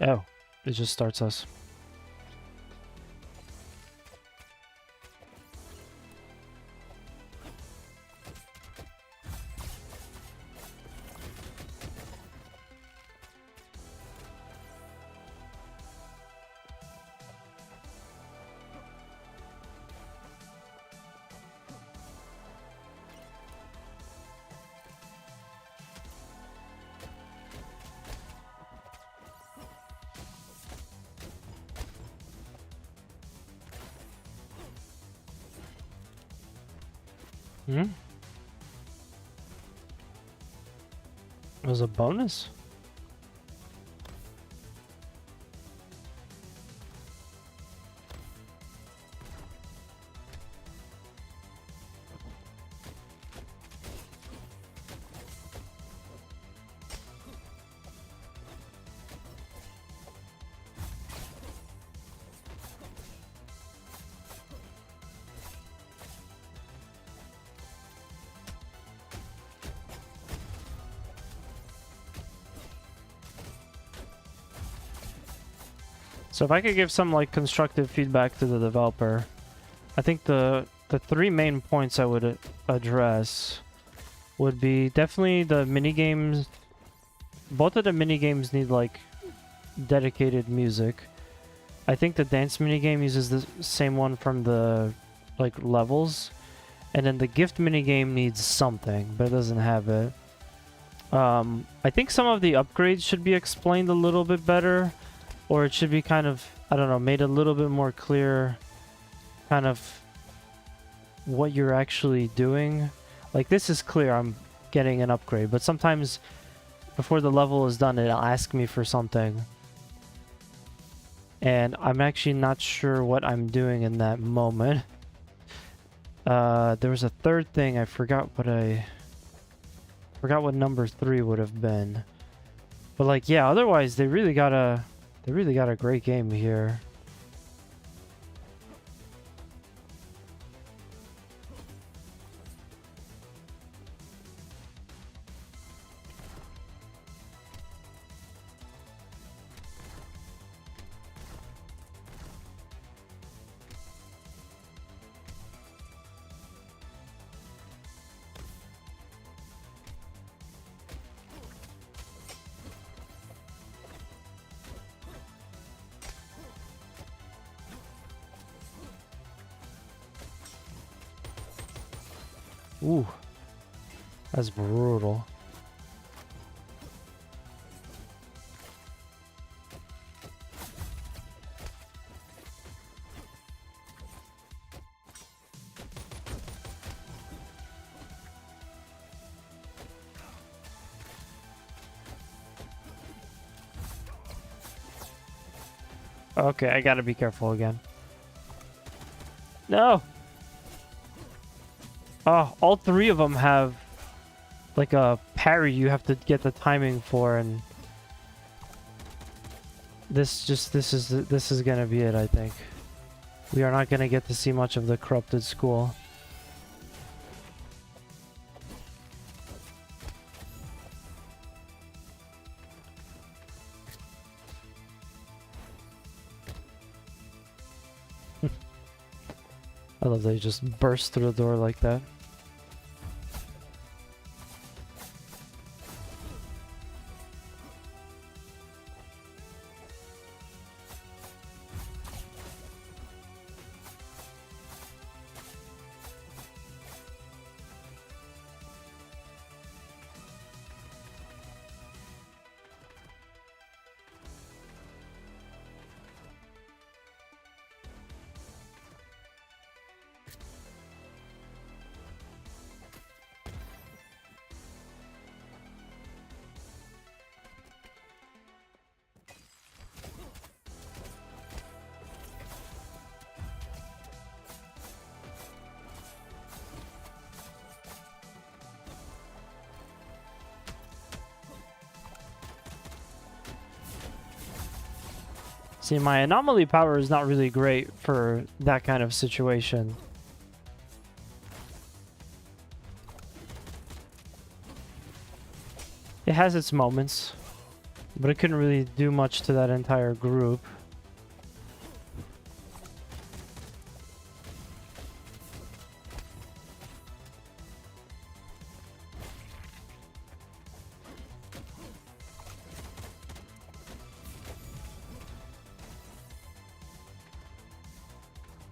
Oh, it just starts us. Hmm? It was a bonus? So if I could give some like constructive feedback to the developer, I think the 3 main points I would address would be definitely the minigames. Both of the minigames need like dedicated music. I think the dance minigame uses the same one from the like levels, and then the gift minigame needs something, but it doesn't have it. I think some of the upgrades should be explained a little bit better. Or it should be kind of, I don't know, made a little bit more clear kind of what you're actually doing. Like this is clear, I'm getting an upgrade, but sometimes before the level is done, it'll ask me for something. and I'm actually not sure what I'm doing in that moment. There was a third thing. I forgot what number 3 would have been. But like, yeah, otherwise they really got a great game here. Ooh, that's brutal. Okay, I gotta be careful again. No! Oh, all 3 of them have like a parry you have to get the timing for, and this is gonna be it, I think. We are not gonna get to see much of the corrupted school. I love that you just burst through the door like that. See, my anomaly power is not really great for that kind of situation. It has its moments, but it couldn't really do much to that entire group.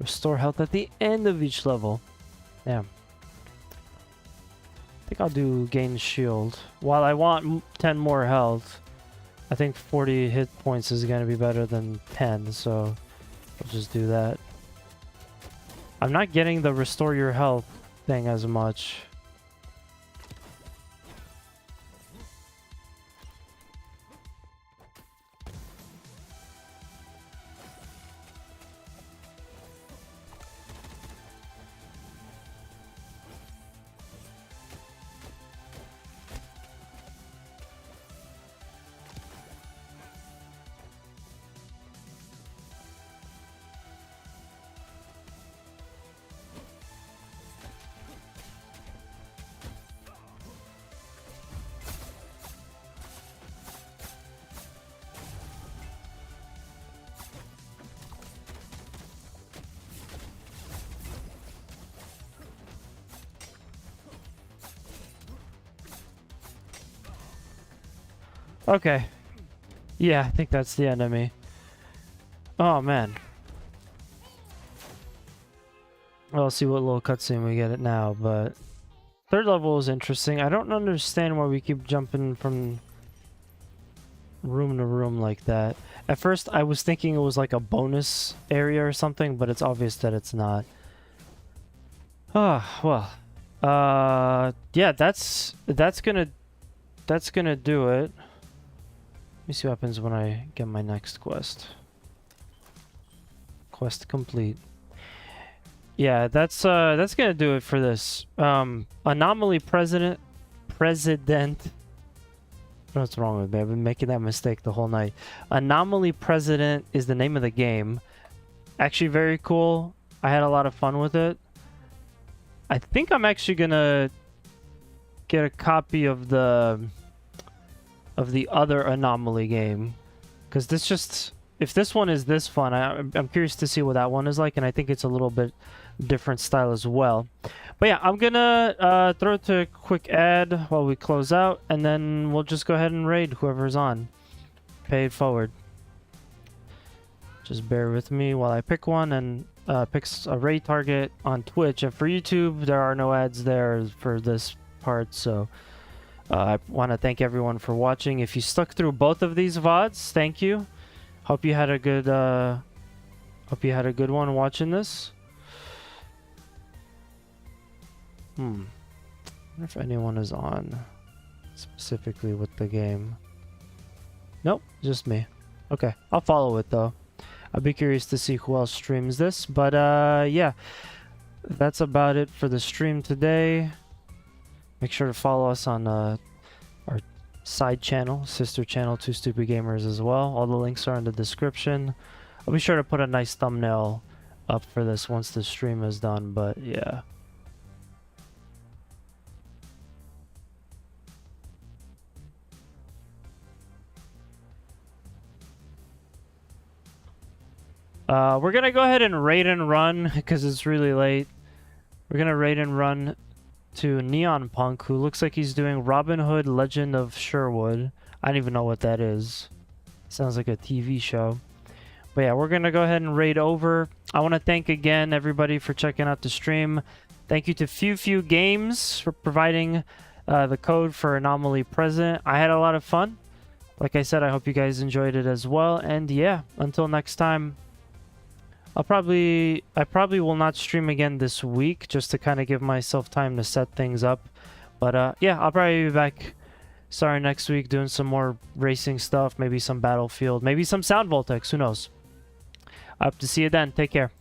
Restore health at the end of each level. Damn. I think I'll do gain shield. While I want 10 more health, I think 40 hit points is going to be better than 10, so I'll just do that. I'm not getting the restore your health thing as much. Okay. Yeah, I think that's the enemy. Oh, man. Well, let's see what little cutscene we get it now, but... Third level is interesting. I don't understand why we keep jumping from room to room like that. At first, I was thinking it was like a bonus area or something, but it's obvious that it's not. Ah, well. Yeah, that's gonna do it. Let me see what happens when I get my next quest. Quest complete. Yeah, that's gonna do it for this. Anomaly President. What's wrong with me? I've been making that mistake the whole night. Anomaly President is the name of the game. Actually, very cool. I had a lot of fun with it. I think I'm actually gonna get a copy of the other Anomaly game, because this just, if this one is this fun, I'm curious to see what that one is like, and I think it's a little bit different style as well. But yeah, I'm gonna throw it to a quick ad while we close out, and then we'll just go ahead and raid whoever's on. Pay it forward. Just bear with me while I pick one and pick a raid target on Twitch. And for YouTube, there are no ads there for this part, so I want to thank everyone for watching. If you stuck through both of these VODs, thank you. Hope you had a good one watching this. I wonder if anyone is on specifically with the game. Nope, just me. Okay, I'll follow it though. I'll be curious to see who else streams this. But yeah, that's about it for the stream today. Make sure to follow us on our side channel, sister channel, Two Stupid Gamers as well. All the links are in the description. I'll be sure to put a nice thumbnail up for this once the stream is done, but yeah. We're gonna go ahead and raid and run because it's really late. We're gonna raid and run to Neon Punk, who looks like he's doing Robin Hood Legend of Sherwood. I don't even know what that is. Sounds like a TV show. But yeah, we're gonna go ahead and raid over. I want to thank again everybody for checking out the stream. Thank you to Few Games for providing the code for Anomaly President. I had a lot of fun. Like I said, I hope you guys enjoyed it as well. And yeah, until next time. I probably will not stream again this week, just to kind of give myself time to set things up. But yeah, I'll probably be back next week doing some more racing stuff, maybe some Battlefield, maybe some Sound Voltex, who knows. I hope to see you then. Take care.